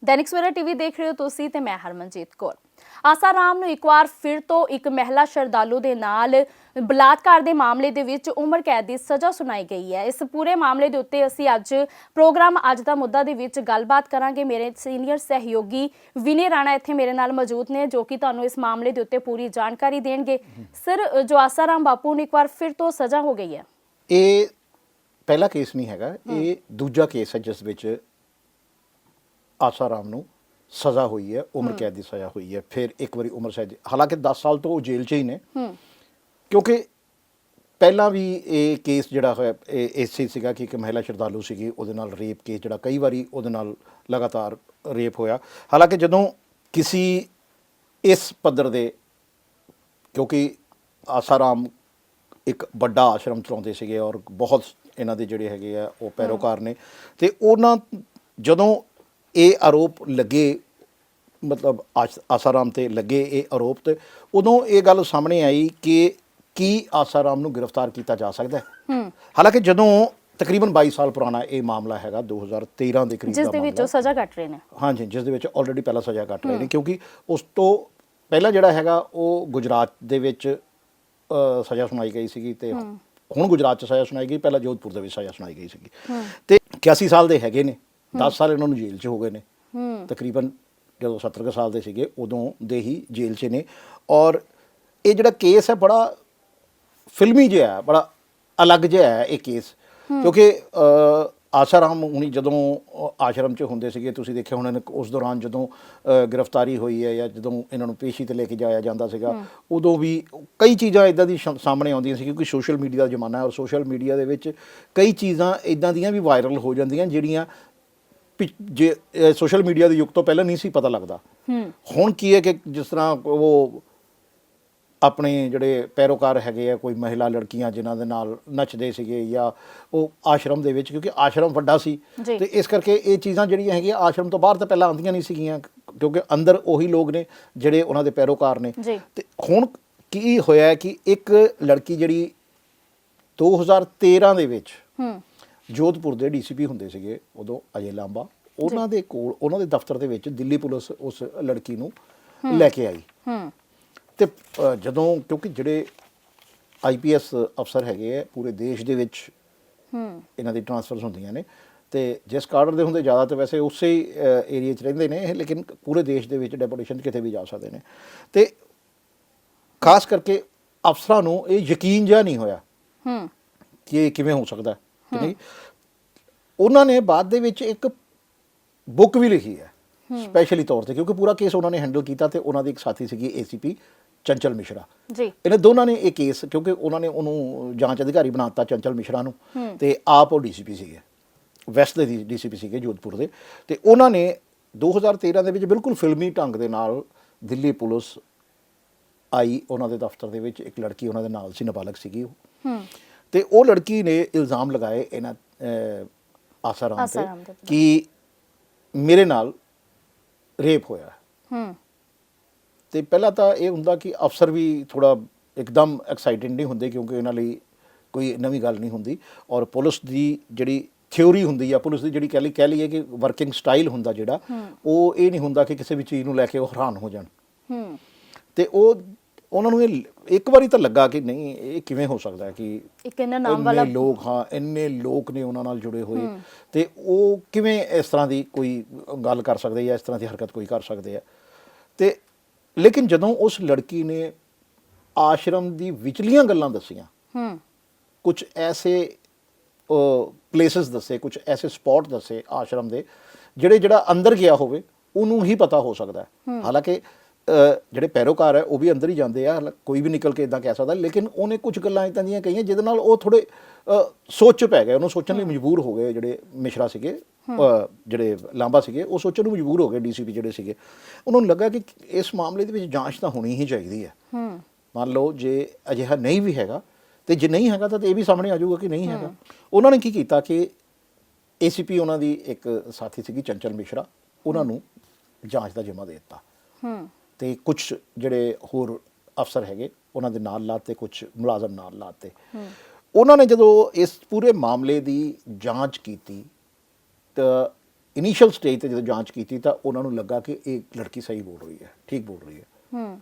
Dainik Savera TV देख रहे हो तुसी ते मैं हरमनजीत कौर। आसाराम ਨੂੰ ਇੱਕ ਵਾਰ ਫਿਰ ਤੋਂ ਇੱਕ ਮਹਿਲਾ ਸ਼ਰਧਾਲੂ ਦੇ ਨਾਲ ਬਲਾਤਕਾਰ ਦੇ ਮਾਮਲੇ ਦੇ ਵਿੱਚ ਉਮਰ ਕੈਦ ਦੀ ਸਜ਼ਾ ਸੁਣਾਈ ਗਈ ਹੈ। ਇਸ ਪੂਰੇ ਮਾਮਲੇ ਦੇ ਉੱਤੇ ਅਸੀਂ ਅੱਜ ਪ੍ਰੋਗਰਾਮ ਅੱਜ ਦਾ ਮੁੱਦਾ ਦੇ ਵਿੱਚ ਗੱਲਬਾਤ ਕਰਾਂਗੇ। ਮੇਰੇ ਸੀਨੀਅਰ ਸਹਿਯੋਗੀ ਵਿਨੇ ਰਾਣਾ ਇੱਥੇ ਮੇਰੇ ਨਾਲ ਮੌਜੂਦ ਨੇ ਜੋ ਕਿ ਤੁਹਾਨੂੰ ਇਸ ਮਾਮਲੇ ਦੇ ਉੱਤੇ ਪੂਰੀ ਜਾਣਕਾਰੀ ਦੇਣਗੇ। ਸਰ, ਜੋ ਆਸਾਰਾਮ ਬਾਪੂ ਨੂੰ ਇੱਕ ਵਾਰ ਫਿਰ ਤੋਂ ਸਜ਼ਾ ਹੋ ਗਈ ਹੈ, ਇਹ ਪਹਿਲਾ ਕੇਸ ਨਹੀਂ ਹੈਗਾ, ਇਹ ਦੂਜਾ ਕੇਸ ਹੈ ਜਿਸ ਵਿੱਚ आसाराम ਨੂੰ सज़ा हुई है, उम्र कैद की सज़ा हुई है। फिर एक बारी उम्र कैद, हालांकि 10 साल तो वो जेल च ही ने, क्योंकि पहला भी ये केस जिहड़ा है इसे सीगा कि एक महिला श्रद्धालु सीगी उहदे नाल रेप केस जिहड़ा कई बारी उहदे नाल लगातार रेप होया। हालांकि जदों किसी इस पद्धर दे, क्योंकि आसाराम एक बड़ा आश्रम चलाउंदे सीगे और बहुत इन्हां दे जिहड़े हैगे आ वो पैरोकार ने, ते उहनां जदों ਇਹ ਆਰੋਪ ਲੱਗੇ, ਮਤਲਬ ਆਸਾਰਾਮ ਤੇ ਲੱਗੇ ਇਹ ਆਰੋਪ, ਤੇ ਉਦੋਂ ਇਹ ਗੱਲ ਸਾਹਮਣੇ ਆਈ ਕਿ ਕੀ ਆਸਾਰਾਮ ਨੂੰ ਗ੍ਰਿਫਤਾਰ ਕੀਤਾ ਜਾ ਸਕਦਾ ਹੈ। ਹਾਲਾਂਕਿ ਜਦੋਂ ਤਕਰੀਬਨ 22 ਸਾਲ ਪੁਰਾਣਾ ਇਹ ਮਾਮਲਾ ਹੈਗਾ, 2013 ਦੇ ਕਰੀਬ ਦਾ, ਜਿਸ ਦੇ ਵਿੱਚ ਉਹ ਸਜ਼ਾ ਕੱਟ ਰਹੇ ਨੇ। ਹਾਂਜੀ, ਜਿਸ ਦੇ ਵਿੱਚ ਆਲਰੇਡੀ ਪਹਿਲਾਂ ਸਜ਼ਾ ਕੱਟ ਰਹੇ ਨੇ, ਕਿਉਂਕਿ ਉਸ ਤੋਂ ਪਹਿਲਾਂ ਜਿਹੜਾ ਹੈਗਾ ਉਹ ਗੁਜਰਾਤ ਦੇ ਵਿੱਚ ਸਜ਼ਾ ਸੁਣਾਈ ਗਈ ਸੀਗੀ, ਤੇ ਹੁਣ ਗੁਜਰਾਤ 'ਚ ਸਜ਼ਾ ਸੁਣਾਈ ਗਈ, ਪਹਿਲਾਂ ਜੋਧਪੁਰ ਦੇ ਵਿੱਚ ਸਜ਼ਾ ਸੁਣਾਈ ਗਈ ਸੀਗੀ। ਤੇ 81 ਸਾਲ ਦੇ ਹੈਗੇ ਨੇ, 10 ਸਾਲ ਇਹਨਾਂ ਨੂੰ ਜੇਲ੍ਹ 'ਚ ਹੋ ਗਏ ਨੇ। ਤਕਰੀਬਨ ਜਦੋਂ 70 ਸਾਲ ਦੇ ਸੀਗੇ ਉਦੋਂ ਦੇ ਹੀ ਜੇਲ੍ਹ 'ਚ ਨੇ। ਔਰ ਇਹ ਜਿਹੜਾ ਕੇਸ ਹੈ ਬੜਾ ਫਿਲਮੀ ਜਿਹਾ, ਬੜਾ ਅਲੱਗ ਜਿਹਾ ਹੈ ਇਹ ਕੇਸ, ਕਿਉਂਕਿ ਆਸਾਰਾਮ ਹੁਣੀ ਜਦੋਂ ਆਸ਼ਰਮ 'ਚ ਹੁੰਦੇ ਸੀਗੇ, ਤੁਸੀਂ ਦੇਖਿਆ ਹੋਣਾ ਉਸ ਦੌਰਾਨ ਜਦੋਂ ਗ੍ਰਿਫਤਾਰੀ ਹੋਈ ਹੈ ਜਾਂ ਜਦੋਂ ਇਹਨਾਂ ਨੂੰ ਪੇਸ਼ੀ 'ਤੇ ਲੈ ਕੇ ਜਾਇਆ ਜਾਂਦਾ ਸੀਗਾ, ਉਦੋਂ ਵੀ ਕਈ ਚੀਜ਼ਾਂ ਇੱਦਾਂ ਦੀ ਸਾਹਮਣੇ ਆਉਂਦੀਆਂ ਸੀ, ਕਿਉਂਕਿ ਸੋਸ਼ਲ ਮੀਡੀਆ ਦਾ ਜ਼ਮਾਨਾ ਹੈ ਔਰ ਸੋਸ਼ਲ ਮੀਡੀਆ ਦੇ ਵਿੱਚ ਕਈ ਚੀਜ਼ਾਂ ਇੱਦਾਂ ਦੀਆਂ ਵੀ ਵਾਇਰਲ ਹੋ ਜਾਂਦੀਆਂ ਜਿਹੜੀਆਂ ਜੇ ਸੋਸ਼ਲ ਮੀਡੀਆ ਦੇ ਯੁੱਗ ਤੋਂ ਪਹਿਲਾਂ ਨਹੀਂ ਸੀ ਪਤਾ ਲੱਗਦਾ। ਹੁਣ ਕੀ ਹੈ ਕਿ ਜਿਸ ਤਰ੍ਹਾਂ ਉਹ ਆਪਣੇ ਜਿਹੜੇ ਪੈਰੋਕਾਰ ਹੈਗੇ ਆ, ਕੋਈ ਮਹਿਲਾ ਲੜਕੀਆਂ ਜਿਨ੍ਹਾਂ ਦੇ ਨਾਲ ਨੱਚਦੇ ਸੀਗੇ ਜਾਂ ਉਹ ਆਸ਼ਰਮ ਦੇ ਵਿੱਚ, ਕਿਉਂਕਿ ਆਸ਼ਰਮ ਵੱਡਾ ਸੀ ਤੇ ਇਸ ਕਰਕੇ ਇਹ ਚੀਜ਼ਾਂ ਜਿਹੜੀਆਂ ਹੈਗੀਆਂ ਆਸ਼ਰਮ ਤੋਂ ਬਾਹਰ ਤਾਂ ਪਹਿਲਾਂ ਆਉਂਦੀਆਂ ਨਹੀਂ ਸੀਗੀਆਂ, ਕਿਉਂਕਿ ਅੰਦਰ ਉਹੀ ਲੋਕ ਨੇ ਜਿਹੜੇ ਉਹਨਾਂ ਦੇ ਪੈਰੋਕਾਰ ਨੇ। ਤੇ ਹੁਣ ਕੀ ਹੋਇਆ ਕਿ ਇੱਕ ਲੜਕੀ ਜਿਹੜੀ 2013 ਦੇ ਵਿੱਚ ਜੋਧਪੁਰ ਦੇ ਡੀਸੀਪੀ ਹੁੰਦੇ ਸੀਗੇ ਉਦੋਂ, ਅਜੇ ਲਾਂਬਾ, ਉਹਨਾਂ ਦੇ ਕੋਲ ਉਹਨਾਂ ਦੇ ਦਫ਼ਤਰ ਦੇ ਵਿੱਚ ਦਿੱਲੀ ਪੁਲਿਸ ਉਸ ਲੜਕੀ ਨੂੰ ਲੈ ਕੇ ਆਈ। ਤੇ ਜਦੋਂ, ਕਿਉਂਕਿ ਜਿਹੜੇ IPS ਅਫਸਰ ਹੈਗੇ ਆ ਪੂਰੇ ਦੇਸ਼ ਦੇ ਵਿੱਚ ਇਹਨਾਂ ਦੀ ਟ੍ਰਾਂਸਫਰਸ ਹੁੰਦੀਆਂ ਨੇ, ਤੇ ਜਿਸ ਕਾਡਰ ਦੇ ਹੁੰਦੇ ਜ਼ਿਆਦਾ ਤਾਂ ਵੈਸੇ ਉਸੇ ਏਰੀਏ 'ਚ ਰਹਿੰਦੇ ਨੇ, ਲੇਕਿਨ ਪੂਰੇ ਦੇਸ਼ ਦੇ ਵਿੱਚ ਡੈਪੂਟੇਸ਼ਨ ਕਿਤੇ ਵੀ ਜਾ ਸਕਦੇ ਨੇ। ਤੇ ਖਾਸ ਕਰਕੇ ਅਫਸਰਾਂ ਨੂੰ ਇਹ ਯਕੀਨ ਜਿਹਾ ਨਹੀਂ ਹੋਇਆ ਕਿ ਇਹ ਕਿਵੇਂ ਹੋ ਸਕਦਾ ਕਿ ਨਹੀਂ। ਉਹਨਾਂ ਨੇ ਬਾਅਦ ਦੇ ਵਿੱਚ ਇੱਕ ਬੁੱਕ ਵੀ ਲਿਖੀ ਹੈ ਸਪੈਸ਼ਲੀ ਤੌਰ ਤੇ, ਕਿਉਂਕਿ ਪੂਰਾ ਕੇਸ ਉਹਨਾਂ ਨੇ ਹੈਂਡਲ ਕੀਤਾ, ਤੇ ਉਹਨਾਂ ਦੀ ਇੱਕ ਸਾਥੀ ਸੀਗੀ ACP ਚੰਚਲ ਮਿਸ਼ਰਾ ਜੀ। ਇਹਨਾਂ ਦੋਨਾਂ ਨੇ ਇਹ ਕੇਸ, ਕਿਉਂਕਿ ਉਹਨਾਂ ਨੇ ਉਹਨੂੰ ਜਾਂਚ ਅਧਿਕਾਰੀ ਬਣਾ ਦਿੱਤਾ ਚੰਚਲ ਮਿਸ਼ਰਾ ਨੂੰ, ਤੇ ਆਪ ਉਹ DCP ਸੀਗੇ, ਵੈਸਟ ਦੇ DCP ਸੀਗੇ ਜੋਧਪੁਰ ਦੇ। ਤੇ ਉਹਨਾਂ ਨੇ 2013 ਦੇ ਵਿੱਚ ਬਿਲਕੁਲ ਫਿਲਮੀ ਢੰਗ ਦੇ ਨਾਲ ਦਿੱਲੀ ਪੁਲਿਸ ਆਈ ਉਹਨਾਂ ਦੇ ਦਫ਼ਤਰ ਦੇ ਵਿੱਚ, ਇੱਕ ਲੜਕੀ ਉਹਨਾਂ ਦੇ ਨਾਲ ਸੀ, ਨਾਬਾਲਗ ਸੀਗੀ ਉਹ, ਤੇ ਉਹ ਲੜਕੀ ਨੇ ਇਲਜ਼ਾਮ ਲਗਾਏ ਇਹਨਾਂ ਆਸਾਰਾਮ ਤੇ ਕਿ ਮੇਰੇ ਨਾਲ ਰੇਪ ਹੋਇਆ। ਤੇ ਪਹਿਲਾਂ ਤਾਂ ਇਹ ਹੁੰਦਾ ਕਿ ਅਫਸਰ ਵੀ ਥੋੜਾ ਇੱਕਦਮ ਐਕਸਾਈਟਡ ਨਹੀਂ ਹੁੰਦੇ, ਕਿਉਂਕਿ ਇਹਨਾਂ ਲਈ ਕੋਈ ਨਵੀਂ ਗੱਲ ਨਹੀਂ ਹੁੰਦੀ, ਔਰ ਪੁਲਿਸ ਦੀ ਜਿਹੜੀ ਥਿਊਰੀ ਹੁੰਦੀ ਆ, ਪੁਲਿਸ ਦੀ ਜਿਹੜੀ ਕਹਿ ਲਈਏ ਕਿ ਵਰਕਿੰਗ ਸਟਾਈਲ ਹੁੰਦਾ ਜਿਹੜਾ, ਉਹ ਇਹ ਨਹੀਂ ਹੁੰਦਾ ਕਿ ਕਿਸੇ ਵੀ ਚੀਜ਼ ਨੂੰ ਲੈ ਕੇ ਉਹ ਹੈਰਾਨ ਹੋ ਜਾਣ। ਤੇ ਉਹਨਾਂ ਨੂੰ ਇਹ ਇੱਕ ਵਾਰੀ ਤਾਂ ਲੱਗਾ ਕਿ ਨਹੀਂ, ਇਹ ਕਿਵੇਂ ਹੋ ਸਕਦਾ ਹੈ ਕਿ ਇੰਨੇ ਲੋਕ, ਇੰਨੇ ਲੋਕ ਨੇ ਉਹਨਾਂ ਨਾਲ ਜੁੜੇ ਹੋਏ, ਤੇ ਉਹ ਕਿਵੇਂ ਇਸ ਤਰ੍ਹਾਂ ਦੀ ਕੋਈ ਗੱਲ ਕਰ ਸਕਦੇ ਜਾਂ ਇਸ ਤਰ੍ਹਾਂ ਦੀ ਹਰਕਤ ਕੋਈ ਕਰ ਸਕਦੇ ਆ। ਤੇ ਲੇਕਿਨ ਜਦੋਂ ਉਸ ਲੜਕੀ ਨੇ ਆਸ਼ਰਮ ਦੀ ਵਿਚਲੀਆਂ ਗੱਲਾਂ ਦੱਸੀਆਂ, ਕੁਝ ਐਸੇ ਪਲੇਸਿਸ ਦੱਸੇ, ਕੁਝ ਐਸੇ ਸਪੌਟ ਦੱਸੇ ਆਸ਼ਰਮ ਦੇ ਜਿਹੜਾ ਅੰਦਰ ਗਿਆ ਹੋਵੇ ਉਹਨੂੰ ਹੀ ਪਤਾ ਹੋ ਸਕਦਾ। ਹਾਲਾਂਕਿ ਜਿਹੜੇ ਪੈਰੋਕਾਰ ਹੈ ਉਹ ਵੀ ਅੰਦਰ ਹੀ ਜਾਂਦੇ ਆ, ਕੋਈ ਵੀ ਨਿਕਲ ਕੇ ਇੱਦਾਂ ਕਹਿ ਸਕਦਾ, ਲੇਕਿਨ ਉਹਨੇ ਕੁਝ ਗੱਲਾਂ ਇੱਦਾਂ ਦੀਆਂ ਕਹੀਆਂ ਜਿਹਦੇ ਨਾਲ ਉਹ ਥੋੜ੍ਹੇ ਸੋਚ ਪੈ ਗਏ, ਉਹਨੂੰ ਸੋਚਣ ਲਈ ਮਜਬੂਰ ਹੋ ਗਏ। ਜਿਹੜੇ ਮਿਸ਼ਰਾ ਸੀਗੇ, ਜਿਹੜੇ ਲਾਂਬਾ ਸੀਗੇ, ਉਹ ਸੋਚਣ ਨੂੰ ਮਜਬੂਰ ਹੋ ਗਏ। DCP ਜਿਹੜੇ ਸੀਗੇ, ਉਹਨਾਂ ਨੂੰ ਲੱਗਾ ਕਿ ਇਸ ਮਾਮਲੇ ਦੇ ਵਿੱਚ ਜਾਂਚ ਤਾਂ ਹੋਣੀ ਹੀ ਚਾਹੀਦੀ ਹੈ। ਮੰਨ ਲਓ ਜੇ ਅਜਿਹਾ ਨਹੀਂ ਵੀ ਹੈਗਾ, ਤੇ ਜੇ ਨਹੀਂ ਹੈਗਾ ਤਾਂ ਇਹ ਵੀ ਸਾਹਮਣੇ ਆ ਜਾਊਗਾ ਕਿ ਨਹੀਂ ਹੈਗਾ। ਉਹਨਾਂ ਨੇ ਕੀ ਕੀਤਾ ਕਿ ACP ਉਹਨਾਂ ਦੀ ਇੱਕ ਸਾਥੀ ਸੀਗੀ ਚੰਚਲ ਮਿਸ਼ਰਾ, ਉਹਨਾਂ ਨੂੰ ਜਾਂਚ ਦਾ ਜ਼ਿੰਮਾ ਦੇ ਦਿੱਤਾ, ਤੇ ਕੁਝ ਜਿਹੜੇ ਹੋਰ ਅਫਸਰ ਹੈਗੇ ਉਹਨਾਂ ਦੇ ਨਾਲ ਲਾਤੇ, ਕੁਝ ਮੁਲਾਜ਼ਮ ਨਾਲ ਲਾਤੇ। ਉਹਨਾਂ ਨੇ ਜਦੋਂ ਇਸ ਪੂਰੇ ਮਾਮਲੇ ਦੀ ਜਾਂਚ ਕੀਤੀ ਤਾਂ ਇਨੀਸ਼ੀਅਲ ਸਟੇਜ ਤੇ ਜਦੋਂ ਜਾਂਚ ਕੀਤੀ ਤਾਂ ਉਹਨਾਂ ਨੂੰ ਲੱਗਾ ਕਿ ਇਹ ਲੜਕੀ ਸਹੀ ਬੋਲ ਰਹੀ ਹੈ, ਠੀਕ ਬੋਲ ਰਹੀ ਹੈ।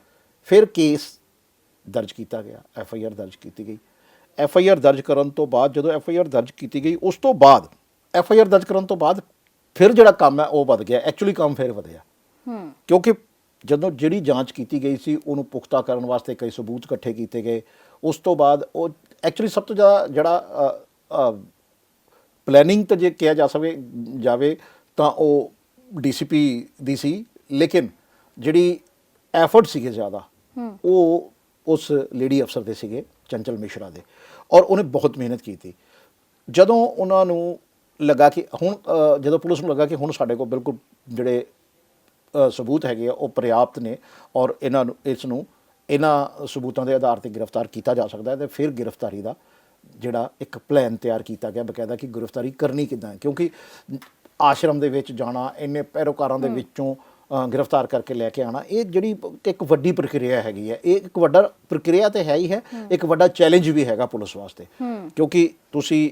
ਫਿਰ ਕੇਸ ਦਰਜ ਕੀਤਾ ਗਿਆ, FIR ਦਰਜ ਕੀਤੀ ਗਈ। FIR ਦਰਜ ਕਰਨ ਤੋਂ ਬਾਅਦ ਜਦੋਂ FIR ਦਰਜ ਕੀਤੀ ਗਈ ਉਸ ਤੋਂ ਬਾਅਦ FIR ਦਰਜ ਕਰਨ ਤੋਂ ਬਾਅਦ ਫਿਰ ਜਿਹੜਾ ਕੰਮ ਹੈ ਉਹ ਵੱਧ ਗਿਆ, ਐਕਚੁਅਲੀ ਕੰਮ ਫਿਰ ਵਧਿਆ। ਕਿਉਂਕਿ ਜਦੋਂ ਜਿਹੜੀ ਜਾਂਚ ਕੀਤੀ ਗਈ ਸੀ ਉਹਨੂੰ ਪੁਖਤਾ ਕਰਨ ਵਾਸਤੇ ਕਈ ਸਬੂਤ ਇਕੱਠੇ ਕੀਤੇ ਗਏ। ਉਸ ਤੋਂ ਬਾਅਦ ਉਹ ਐਕਚੁਅਲੀ ਸਭ ਤੋਂ ਜ਼ਿਆਦਾ ਜਿਹੜਾ ਪਲੈਨਿੰਗ ਤਾਂ ਜੇ ਕਿਹਾ ਜਾਵੇ ਤਾਂ ਉਹ DCP ਦੀ ਸੀ, ਲੇਕਿਨ ਜਿਹੜੀ ਐਫਰਟ ਸੀਗੇ ਜ਼ਿਆਦਾ ਉਹ ਉਸ ਲੇਡੀ ਅਫਸਰ ਦੇ ਸੀਗੇ, ਚੰਚਲ ਮਿਸ਼ਰਾ ਦੇ, ਔਰ ਉਹਨੇ ਬਹੁਤ ਮਿਹਨਤ ਕੀਤੀ। ਜਦੋਂ ਉਹਨਾਂ ਨੂੰ ਲੱਗਾ ਕਿ ਹੁਣ ਜਦੋਂ ਪੁਲਿਸ ਨੂੰ ਲੱਗਾ ਕਿ ਹੁਣ ਸਾਡੇ ਕੋਲ ਬਿਲਕੁਲ ਜਿਹੜੇ ਸਬੂਤ ਹੈਗੇ ਆ ਉਹ ਪ੍ਰਿਆਪਤ ਨੇ ਔਰ ਇਸ ਨੂੰ ਇਹਨਾਂ ਸਬੂਤਾਂ ਦੇ ਆਧਾਰ ਤੇ ਗ੍ਰਿਫਤਾਰ ਕੀਤਾ ਜਾ ਸਕਦਾ ਹੈ, ਤੇ ਫਿਰ ਗ੍ਰਿਫਤਾਰੀ ਦਾ ਜਿਹੜਾ ਇੱਕ ਪਲਾਨ ਤਿਆਰ ਕੀਤਾ ਗਿਆ ਬਕਾਇਦਾ ਕਿ ਗ੍ਰਿਫਤਾਰੀ ਕਰਨੀ ਕਿੱਦਾਂ ਹੈ। ਕਿਉਂਕਿ ਆਸ਼ਰਮ ਦੇ ਵਿੱਚ ਜਾਣਾ, ਇੰਨੇ ਪੈਰੋਕਾਰਾਂ ਦੇ ਵਿੱਚੋਂ ਗ੍ਰਿਫਤਾਰ ਕਰਕੇ ਲੈ ਕੇ ਆਣਾ, ਇਹ ਜਿਹੜੀ ਇੱਕ ਵੱਡੀ ਪ੍ਰਕਿਰਿਆ ਹੈਗੀ ਹੈ। ਇਹ ਇੱਕ ਵੱਡਾ ਪ੍ਰਕਿਰਿਆ ਤੇ ਹੈ ਹੀ ਹੈ, ਇੱਕ ਵੱਡਾ ਚੈਲੰਜ ਵੀ ਹੈਗਾ ਪੁਲਿਸ ਵਾਸਤੇ, ਕਿਉਂਕਿ ਤੁਸੀਂ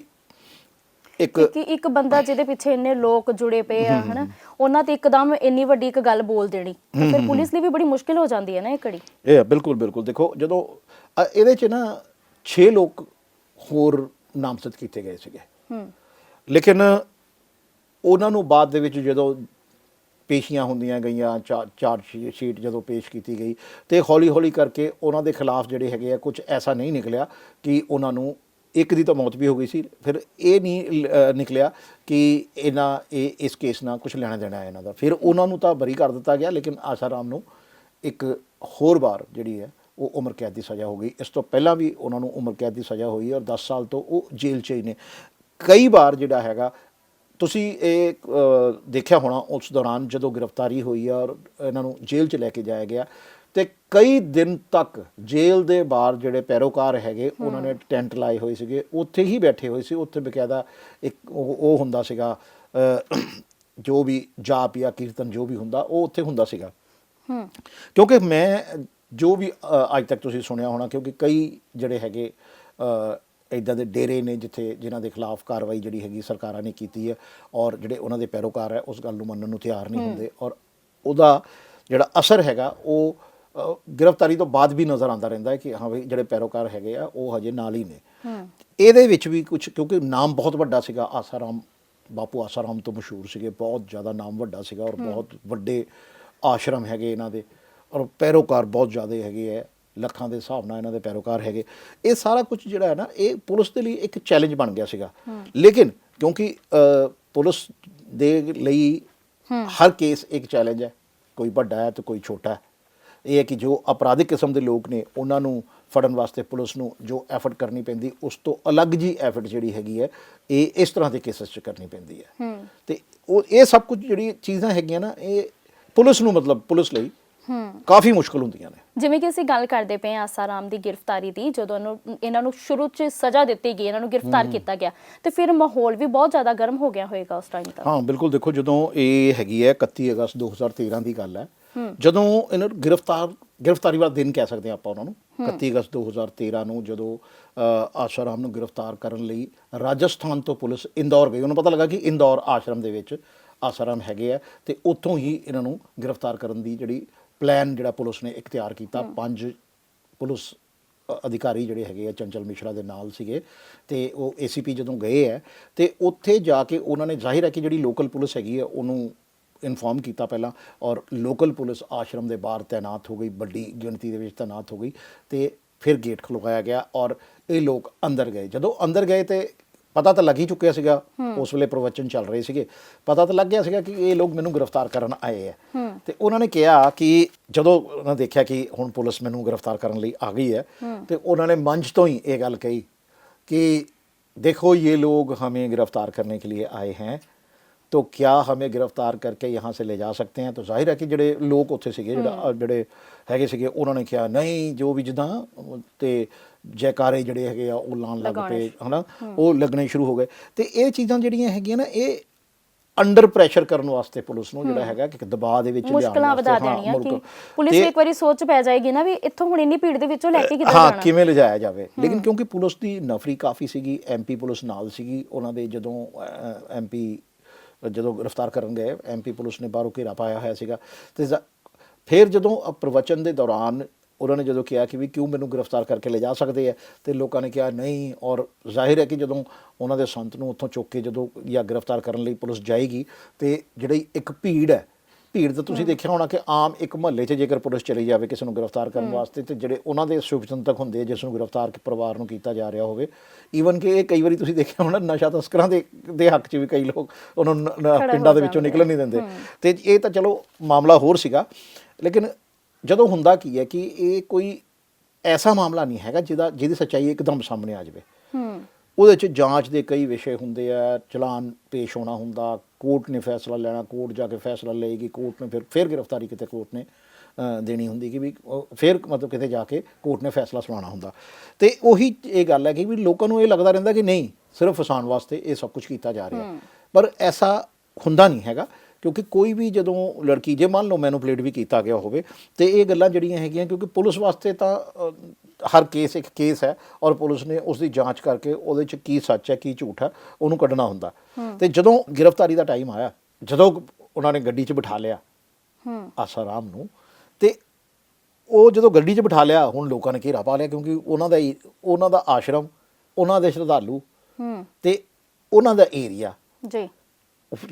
ਇੱਕ ਬੰਦਾ ਜਿਹਦੇ ਪਿੱਛੇ ਇੰਨੇ ਲੋਕ ਜੁੜੇ ਪਏ ਆ ਹਨਾ, ਉਹਨਾਂ ਤੇ ਇੱਕਦਮ ਇੰਨੀ ਵੱਡੀ ਇੱਕ ਗੱਲ ਬੋਲ ਦੇਣੀ ਫਿਰ ਪੁਲਿਸ ਲਈ ਵੀ ਬੜੀ ਮੁਸ਼ਕਿਲ ਹੋ ਜਾਂਦੀ ਹੈ ਨਾ ਇਹ ਘੜੀ। ਇਹ ਬਿਲਕੁਲ ਦੇਖੋ, ਜਦੋਂ ਇਹਦੇ 'ਚ ਨਾ 6 ਲੋਕ ਹੋਰ ਨਾਮਜ਼ਦ ਕੀਤੇ ਗਏ ਸੀਗੇ, ਲੇਕਿਨ ਉਹਨਾਂ ਨੂੰ ਬਾਅਦ ਦੇ ਵਿੱਚ ਜਦੋਂ ਪੇਸ਼ੀਆਂ ਹੁੰਦੀਆਂ ਗਈਆਂ, ਚਾਰਜ ਸ਼ੀਟ ਜਦੋਂ ਪੇਸ਼ ਕੀਤੀ ਗਈ ਤੇ ਹੌਲੀ ਕਰਕੇ ਉਹਨਾਂ ਦੇ ਖਿਲਾਫ ਜਿਹੜੇ ਹੈਗੇ ਆ ਕੁਝ ਐਸਾ ਨਹੀਂ ਨਿਕਲਿਆ ਕਿ ਉਹਨਾਂ ਨੂੰ ਇੱਕ ਦੀ ਤਾਂ ਮੌਤ ਵੀ ਹੋ ਗਈ ਸੀ, ਫਿਰ ਇਹ ਨਹੀਂ ਨਿਕਲਿਆ ਕਿ ਇਸ ਕੇਸ ਨਾਲ ਕੁਝ ਲੈਣਾ ਦੇਣਾ ਹੈ ਇਹਨਾਂ ਦਾ। ਫਿਰ ਉਹਨਾਂ ਨੂੰ ਤਾਂ ਬਰੀ ਕਰ ਦਿੱਤਾ ਗਿਆ, ਲੇਕਿਨ ਆਸਾ ਰਾਮ ਨੂੰ ਇੱਕ ਹੋਰ ਵਾਰ ਜਿਹੜੀ ਹੈ ਉਹ ਉਮਰ ਕੈਦ ਦੀ ਸਜ਼ਾ ਹੋ ਗਈ। ਇਸ ਤੋਂ ਪਹਿਲਾਂ ਵੀ ਉਹਨਾਂ ਨੂੰ ਉਮਰ ਕੈਦ ਦੀ ਸਜ਼ਾ ਹੋਈ ਔਰ 10 ਸਾਲ ਤੋਂ ਉਹ ਜੇਲ੍ਹ 'ਚ ਹੀ ਨੇ। ਕਈ ਵਾਰ ਜਿਹੜਾ ਹੈਗਾ ਤੁਸੀਂ ਇਹ ਦੇਖਿਆ ਹੋਣਾ ਉਸ ਦੌਰਾਨ ਜਦੋਂ ਗ੍ਰਿਫਤਾਰੀ ਹੋਈ ਔਰ ਇਹਨਾਂ ਨੂੰ ਜੇਲ੍ਹ 'ਚ ਲੈ ਕੇ ਜਾਇਆ ਗਿਆ ਤੇ ਕਈ ਦਿਨ ਤੱਕ ਜੇਲ੍ਹ ਦੇ ਬਾਹਰ ਜਿਹੜੇ ਪੈਰੋਕਾਰ ਹੈਗੇ ਉਹਨਾਂ ਨੇ ਟੈਂਟ ਲਾਏ ਹੋਏ ਸੀਗੇ, ਉੱਥੇ ਹੀ ਬੈਠੇ ਹੋਏ ਸੀ। ਉੱਥੇ ਬਕਾਇਦਾ ਇੱਕ ਉਹ ਹੁੰਦਾ ਸੀਗਾ ਜੋ ਵੀ ਜਾਪ ਜਾਂ ਕੀਰਤਨ ਜੋ ਵੀ ਹੁੰਦਾ ਉਹ ਉੱਥੇ ਹੁੰਦਾ ਸੀਗਾ। ਕਿਉਂਕਿ ਮੈਂ ਜੋ ਵੀ ਅੱਜ ਤੱਕ ਤੁਸੀਂ ਸੁਣਿਆ ਹੋਣਾ, ਕਿਉਂਕਿ ਕਈ ਜਿਹੜੇ ਹੈਗੇ ਇੱਦਾਂ ਦੇ ਡੇਰੇ ਨੇ ਜਿਨ੍ਹਾਂ ਦੇ ਖਿਲਾਫ ਕਾਰਵਾਈ ਜਿਹੜੀ ਹੈਗੀ ਸਰਕਾਰਾਂ ਨੇ ਕੀਤੀ ਹੈ ਔਰ ਜਿਹੜੇ ਉਹਨਾਂ ਦੇ ਪੈਰੋਕਾਰ ਹੈ ਉਸ ਗੱਲ ਨੂੰ ਮੰਨਣ ਨੂੰ ਤਿਆਰ ਨਹੀਂ ਹੁੰਦੇ, ਔਰ ਉਹਦਾ ਜਿਹੜਾ ਅਸਰ ਹੈਗਾ ਉਹ ਗ੍ਰਿਫਤਾਰੀ ਤੋਂ ਬਾਅਦ ਵੀ ਨਜ਼ਰ ਆਉਂਦਾ ਰਹਿੰਦਾ ਹੈ ਕਿ ਹਾਂ ਵੀ ਜਿਹੜੇ ਪੈਰੋਕਾਰ ਹੈਗੇ ਆ ਉਹ ਹਜੇ ਨਾਲ ਹੀ ਨੇ। ਇਹਦੇ ਵਿੱਚ ਵੀ ਕੁਝ, ਕਿਉਂਕਿ ਨਾਮ ਬਹੁਤ ਵੱਡਾ ਸੀਗਾ, ਆਸਾ ਰਾਮ ਬਾਪੂ ਆਸਾ ਰਾਮ ਤੋਂ ਮਸ਼ਹੂਰ ਸੀਗੇ, ਬਹੁਤ ਜ਼ਿਆਦਾ ਨਾਮ ਵੱਡਾ ਸੀਗਾ ਔਰ ਬਹੁਤ ਵੱਡੇ ਆਸ਼ਰਮ ਹੈਗੇ ਇਹਨਾਂ ਦੇ ਔਰ ਪੈਰੋਕਾਰ ਬਹੁਤ ਜ਼ਿਆਦਾ ਹੈਗੇ ਹੈ, ਲੱਖਾਂ ਦੇ ਹਿਸਾਬ ਨਾਲ ਇਹਨਾਂ ਦੇ ਪੈਰੋਕਾਰ ਹੈਗੇ। ਇਹ ਸਾਰਾ ਕੁਝ ਜਿਹੜਾ ਹੈ ਨਾ ਇਹ ਪੁਲਿਸ ਦੇ ਲਈ ਇੱਕ ਚੈਲੰਜ ਬਣ ਗਿਆ ਸੀਗਾ, ਲੇਕਿਨ ਕਿਉਂਕਿ ਪੁਲਿਸ ਦੇ ਲਈ ਹਰ ਕੇਸ ਇੱਕ ਚੈਲੰਜ ਹੈ, ਕੋਈ ਵੱਡਾ ਹੈ ਤੇ ਕੋਈ ਛੋਟਾ ਹੈ। ਇਹ ਹੈ ਕਿ ਜੋ ਅਪਰਾਧਿਕ ਕਿਸਮ ਦੇ ਲੋਕ ਨੇ ਉਹਨਾਂ ਨੂੰ ਫੜਨ ਵਾਸਤੇ ਪੁਲਿਸ ਨੂੰ ਜੋ ਐਫਰਟ ਕਰਨੀ ਪੈਂਦੀ ਉਸ ਤੋਂ ਅਲੱਗ ਜੀ ਐਫਰਟ ਜਿਹੜੀ ਹੈਗੀ ਹੈ ਇਹ ਇਸ ਤਰ੍ਹਾਂ ਦੇ ਕੇਸਸ 'ਚ ਕਰਨੀ ਪੈਂਦੀ ਹੈ। ਤੇ ਇਹ ਸਭ ਕੁਝ ਜਿਹੜੀ ਚੀਜ਼ਾਂ ਹੈਗੀਆਂ ਨਾ ਇਹ ਪੁਲਿਸ ਨੂੰ ਮਤਲਬ ਪੁਲਿਸ ਲਈ ਕਾਫੀ ਮੁਸ਼ਕਲ ਹੁੰਦੀਆਂ ਨੇ। ਜਿਵੇਂ ਕਿ ਅਸੀਂ ਗੱਲ ਕਰਦੇ ਪਏ ਹਾਂ ਆਸਾ ਰਾਮ ਦੀ ਗ੍ਰਿਫਤਾਰੀ ਦੀ, ਜਦੋਂ ਇਹਨਾਂ ਨੂੰ ਸ਼ੁਰੂ 'ਚ ਸਜ਼ਾ ਦਿੱਤੀ ਗਈ, ਇਹਨਾਂ ਨੂੰ ਗ੍ਰਿਫਤਾਰ ਕੀਤਾ ਗਿਆ ਤੇ ਫਿਰ ਮਾਹੌਲ ਵੀ ਬਹੁਤ ਜ਼ਿਆਦਾ ਗਰਮ ਹੋ ਗਿਆ ਹੋਏਗਾ ਉਸ ਟਾਈਮ ਤੱਕ। ਹਾਂ ਬਿਲਕੁਲ, ਦੇਖੋ ਜਦੋਂ ਇਹ ਹੈਗੀ ਹੈ 31 ਅਗਸਤ 2013 ਦੀ ਗੱਲ ਹੈ, ਜਦੋਂ ਇਹਨਾਂ ਨੂੰ ਗ੍ਰਿਫਤਾਰੀ ਵਾਲਾ ਦਿਨ ਕਹਿ ਸਕਦੇ ਹਾਂ ਆਪਾਂ ਉਹਨਾਂ ਨੂੰ, 31 ਅਗਸਤ 2013 ਨੂੰ ਜਦੋਂ ਆਸਾ ਰਾਮ ਨੂੰ ਗ੍ਰਿਫਤਾਰ ਕਰਨ ਲਈ ਰਾਜਸਥਾਨ ਤੋਂ ਪੁਲਿਸ ਇੰਦੌਰ ਗਈ। ਉਹਨੂੰ ਪਤਾ ਲੱਗਾ ਕਿ ਇੰਦੌਰ ਆਸ਼ਰਮ ਦੇ ਵਿੱਚ ਆਸਾ ਰਾਮ ਹੈਗੇ ਆ ਤੇ ਉੱਥੋਂ ਹੀ ਇਹਨਾਂ ਨੂੰ ਗ੍ਰਿਫਤਾਰ ਕਰਨ ਦੀ ਜਿਹੜੀ ਪਲਾਨ ਜਿਹੜਾ ਪੁਲਿਸ ਨੇ ਇੱਕ ਤਿਆਰ ਕੀਤਾ। 5 ਪੁਲਿਸ ਅਧਿਕਾਰੀ ਜਿਹੜੇ ਹੈਗੇ ਆ ਚੰਚਲ ਮਿਸ਼ਰਾ ਦੇ ਨਾਲ ਸੀਗੇ ਤੇ ਉਹ ACP ਜਦੋਂ ਗਏ ਹੈ ਤੇ ਉੱਥੇ ਜਾ ਕੇ ਉਹਨਾਂ ਨੇ ਜ਼ਾਹਿਰ ਹੈ ਕਿ ਜਿਹੜੀ ਲੋਕਲ ਪੁਲਿਸ ਹੈਗੀ ਆ ਉਹਨੂੰ ਇਨਫੋਰਮ ਕੀਤਾ ਪਹਿਲਾਂ, ਔਰ ਲੋਕਲ ਪੁਲਿਸ ਆਸ਼ਰਮ ਦੇ ਬਾਹਰ ਤੈਨਾਤ ਹੋ ਗਈ, ਵੱਡੀ ਗਿਣਤੀ ਦੇ ਵਿੱਚ ਤੈਨਾਤ ਹੋ ਗਈ ਤੇ ਫਿਰ ਗੇਟ ਖੁਲਵਾਇਆ ਗਿਆ ਔਰ ਇਹ ਲੋਕ ਅੰਦਰ ਗਏ। ਜਦੋਂ ਅੰਦਰ ਗਏ ਤੇ ਪਤਾ ਤਾਂ ਲੱਗ ਹੀ ਚੁੱਕਿਆ ਸੀਗਾ, ਉਸ ਵੇਲੇ ਪ੍ਰਵਚਨ ਚੱਲ ਰਹੇ ਸੀਗੇ, ਪਤਾ ਤਾਂ ਲੱਗ ਗਿਆ ਸੀਗਾ ਕਿ ਇਹ ਲੋਕ ਮੈਨੂੰ ਗ੍ਰਿਫਤਾਰ ਕਰਨ ਆਏ ਹੈ। ਤੇ ਉਹਨਾਂ ਨੇ ਕਿਹਾ ਕਿ ਜਦੋਂ ਉਹਨਾਂ ਦੇਖਿਆ ਕਿ ਹੁਣ ਪੁਲਿਸ ਮੈਨੂੰ ਗ੍ਰਿਫਤਾਰ ਕਰਨ ਲਈ ਆ ਗਈ ਹੈ ਤੇ ਉਹਨਾਂ ਨੇ ਮੰਚ ਤੋਂ ਹੀ ਇਹ ਗੱਲ ਕਹੀ ਕਿ ਦੇਖੋ ये लोग हमें गिरफ्तार करने के लिए आए हैं तो क्या हमें गिरफ्तार करके यहाँ से ले जा सकते हैं। तो जाहिर है कि ਜਿਹੜੇ ਲੋਕ ਉੱਥੇ ਸੀਗੇ ਜਿਹੜੇ ਹੈਗੇ ਸੀਗੇ ਉਹਨਾਂ ਨੇ ਕਿਹਾ ਨਹੀਂ, ਜੋ ਵੀ ਜਿੱਦਾਂ ਤੇ ਜੈਕਾਰੇ ਜਿਹੜੇ ਹੈਗੇ ਆ ਉਹ ਲਾਉਣ ਲੱਗ ਪਏ ਹਨਾ, ਉਹ ਲੱਗਣੇ ਸ਼ੁਰੂ ਹੋ ਗਏ। ਤੇ ਇਹ ਚੀਜ਼ਾਂ ਜਿਹੜੀਆਂ ਹੈਗੀਆਂ ਨਾ ਇਹ ਅੰਡਰ ਪ੍ਰੈਸ਼ਰ ਕਰਨ ਵਾਸਤੇ ਪੁਲਿਸ ਨੂੰ ਜਿਹੜਾ ਹੈਗਾ ਕਿ ਦਬਾਅ ਦੇ ਵਿੱਚ ਮੁਸ਼ਕਲਾਂ ਵਧਾ ਦੇਣੀਆਂ ਕਿ ਪੁਲਿਸ ਇੱਕ ਵਾਰੀ ਸੋਚ ਪੈ ਜਾਏਗੀ ਨਾ ਵੀ ਇੱਥੋਂ ਹੁਣ ਇੰਨੀ ਭੀੜ ਦੇ ਵਿੱਚੋਂ ਲੈ ਕੇ ਕਿੱਦਾਂ ਜਾਣਾ, ਹਾਂ ਕਿਵੇਂ ਲਿਜਾਇਆ ਜਾਵੇ। ਲੇਕਿਨ ਕਿਉਂਕਿ ਪੁਲਿਸ ਦੀ ਨਫਰੀ ਕਾਫੀ ਸੀਗੀ, MP ਪੁਲਿਸ ਨਾਲ ਸੀਗੀ ਉਹਨਾਂ ਦੇ, ਜਦੋਂ MP ਜਦੋਂ ਗ੍ਰਿਫਤਾਰ ਕਰਨ ਗਏ ਐਮਪੀ ਪੁਲਿਸ ਨੇ ਬਾਹਰੋਂ ਘੇਰਾ ਪਾਇਆ ਹੋਇਆ ਸੀਗਾ। ਤੇ ਫਿਰ ਜਦੋਂ ਪ੍ਰਵਚਨ ਦੇ ਦੌਰਾਨ ਉਹਨਾਂ ਨੇ ਜਦੋਂ ਕਿਹਾ ਕਿ ਵੀ ਕਿਉਂ ਮੈਨੂੰ ਗ੍ਰਿਫਤਾਰ ਕਰਕੇ ਲੈ ਜਾ ਸਕਦੇ ਆ, ਤੇ ਲੋਕਾਂ ਨੇ ਕਿਹਾ ਨਹੀਂ। ਔਰ ਜ਼ਾਹਿਰ ਹੈ ਕਿ ਜਦੋਂ ਉਹਨਾਂ ਦੇ ਸੰਤ ਨੂੰ ਉੱਥੋਂ ਚੁੱਕ ਕੇ ਜਦੋਂ ਜਾਂ ਗ੍ਰਿਫਤਾਰ ਕਰਨ ਲਈ ਪੁਲਿਸ ਜਾਏਗੀ, ਤੇ ਜਿਹੜੀ ਇੱਕ ਭੀੜ ਹੈ, ਭੀੜ ਤਾਂ ਤੁਸੀਂ ਦੇਖਿਆ ਹੋਣਾ ਕਿ ਆਮ ਇੱਕ ਮੁਹੱਲੇ 'ਚ ਜੇਕਰ ਪੁਲਿਸ ਚਲੀ ਜਾਵੇ ਕਿਸੇ ਨੂੰ ਗ੍ਰਿਫਤਾਰ ਕਰਨ ਵਾਸਤੇ, ਤੇ ਜਿਹੜੇ ਉਹਨਾਂ ਦੇ ਸ਼ੁਭਚਿੰਤਕ ਹੁੰਦੇ ਆ ਜਿਸ ਨੂੰ ਗ੍ਰਿਫਤਾਰ ਪਰਿਵਾਰ ਨੂੰ ਕੀਤਾ ਜਾ ਰਿਹਾ ਹੋਵੇ, ਈਵਨ ਕਿ ਇਹ ਕਈ ਵਾਰੀ ਤੁਸੀਂ ਦੇਖਿਆ ਹੋਣਾ ਨਸ਼ਾ ਤਸਕਰਾਂ ਦੇ ਹੱਕ 'ਚ ਵੀ ਕਈ ਲੋਕ ਉਹਨਾਂ ਨੂੰ ਪਿੰਡਾਂ ਦੇ ਵਿੱਚੋਂ ਨਿਕਲਣ ਨਹੀਂ ਦਿੰਦੇ। ਤੇ ਇਹ ਤਾਂ ਚਲੋ ਮਾਮਲਾ ਹੋਰ ਸੀਗਾ, ਲੇਕਿਨ ਜਦੋਂ ਹੁੰਦਾ ਕੀ ਹੈ ਕਿ ਇਹ ਕੋਈ ਐਸਾ ਮਾਮਲਾ ਨਹੀਂ ਹੈਗਾ ਜਿਹਦੀ ਸੱਚਾਈ ਇੱਕਦਮ ਸਾਹਮਣੇ ਆ ਜਾਵੇ। ਉਹਦੇ 'ਚ ਜਾਂਚ ਦੇ ਕਈ ਵਿਸ਼ੇ ਹੁੰਦੇ ਆ, ਚਲਾਨ ਪੇਸ਼ ਹੋਣਾ ਹੁੰਦਾ, ਕੋਰਟ ਨੇ ਫੈਸਲਾ ਲੈਣਾ, ਕੋਰਟ ਜਾ ਕੇ ਫੈਸਲਾ ਲਏਗੀ, ਕੋਰਟ ਨੇ ਫਿਰ ਗ੍ਰਿਫਤਾਰੀ ਕਿਤੇ ਕੋਰਟ ਨੇ ਦੇਣੀ ਹੁੰਦੀ ਕਿ ਵੀ ਫਿਰ ਮਤਲਬ ਕਿਤੇ ਜਾ ਕੇ ਕੋਰਟ ਨੇ ਫੈਸਲਾ ਸੁਣਾਉਣਾ ਹੁੰਦਾ। ਤੇ ਉਹੀ ਇਹ ਗੱਲ ਹੈ ਕਿ ਵੀ ਲੋਕਾਂ ਨੂੰ ਇਹ ਲੱਗਦਾ ਰਹਿੰਦਾ ਕਿ ਨਹੀਂ ਸਿਰਫ ਫਸਾਉਣ ਵਾਸਤੇ ਇਹ ਸਭ ਕੁਝ ਕੀਤਾ ਜਾ ਰਿਹਾ, ਪਰ ਐਸਾ ਹੁੰਦਾ ਨਹੀਂ ਹੈਗਾ। ਕਿਉਂਕਿ ਕੋਈ ਵੀ ਜਦੋਂ ਲੜਕੀ ਜੇ ਮੰਨ ਲਓ ਮੈਨੂਪਲੇਟ ਵੀ ਕੀਤਾ ਗਿਆ ਹੋਵੇ, ਤੇ ਇਹ ਗੱਲਾਂ ਜਿਹੜੀਆਂ ਹੈਗੀਆਂ, ਕਿਉਂਕਿ ਪੁਲਿਸ ਵਾਸਤੇ ਤਾਂ ਹਰ ਕੇਸ ਇੱਕ ਕੇਸ ਹੈ, ਔਰ ਪੁਲਿਸ ਨੇ ਉਸ ਦੀ ਜਾਂਚ ਕਰਕੇ ਉਹਦੇ 'ਚ ਕੀ ਸੱਚ ਹੈ ਕੀ ਝੂਠ ਹੈ ਉਹਨੂੰ ਕੱਢਣਾ ਹੁੰਦਾ। ਤੇ ਜਦੋਂ ਗ੍ਰਿਫਤਾਰੀ ਦਾ ਟਾਈਮ ਆਇਆ, ਜਦੋਂ ਉਹਨਾਂ ਨੇ ਗੱਡੀ 'ਚ ਬਿਠਾ ਲਿਆ ਆਸਾ ਰਾਮ ਨੂੰ, ਤੇ ਉਹ ਜਦੋਂ ਗੱਡੀ 'ਚ ਬਿਠਾ ਲਿਆ, ਹੁਣ ਲੋਕਾਂ ਨੇ ਘੇਰਾ ਪਾ ਲਿਆ, ਕਿਉਂਕਿ ਉਹਨਾਂ ਦਾ ਆਸ਼ਰਮ, ਉਹਨਾਂ ਦੇ ਸ਼ਰਧਾਲੂ ਤੇ ਉਹਨਾਂ ਦਾ ਏਰੀਆ ਜੀ।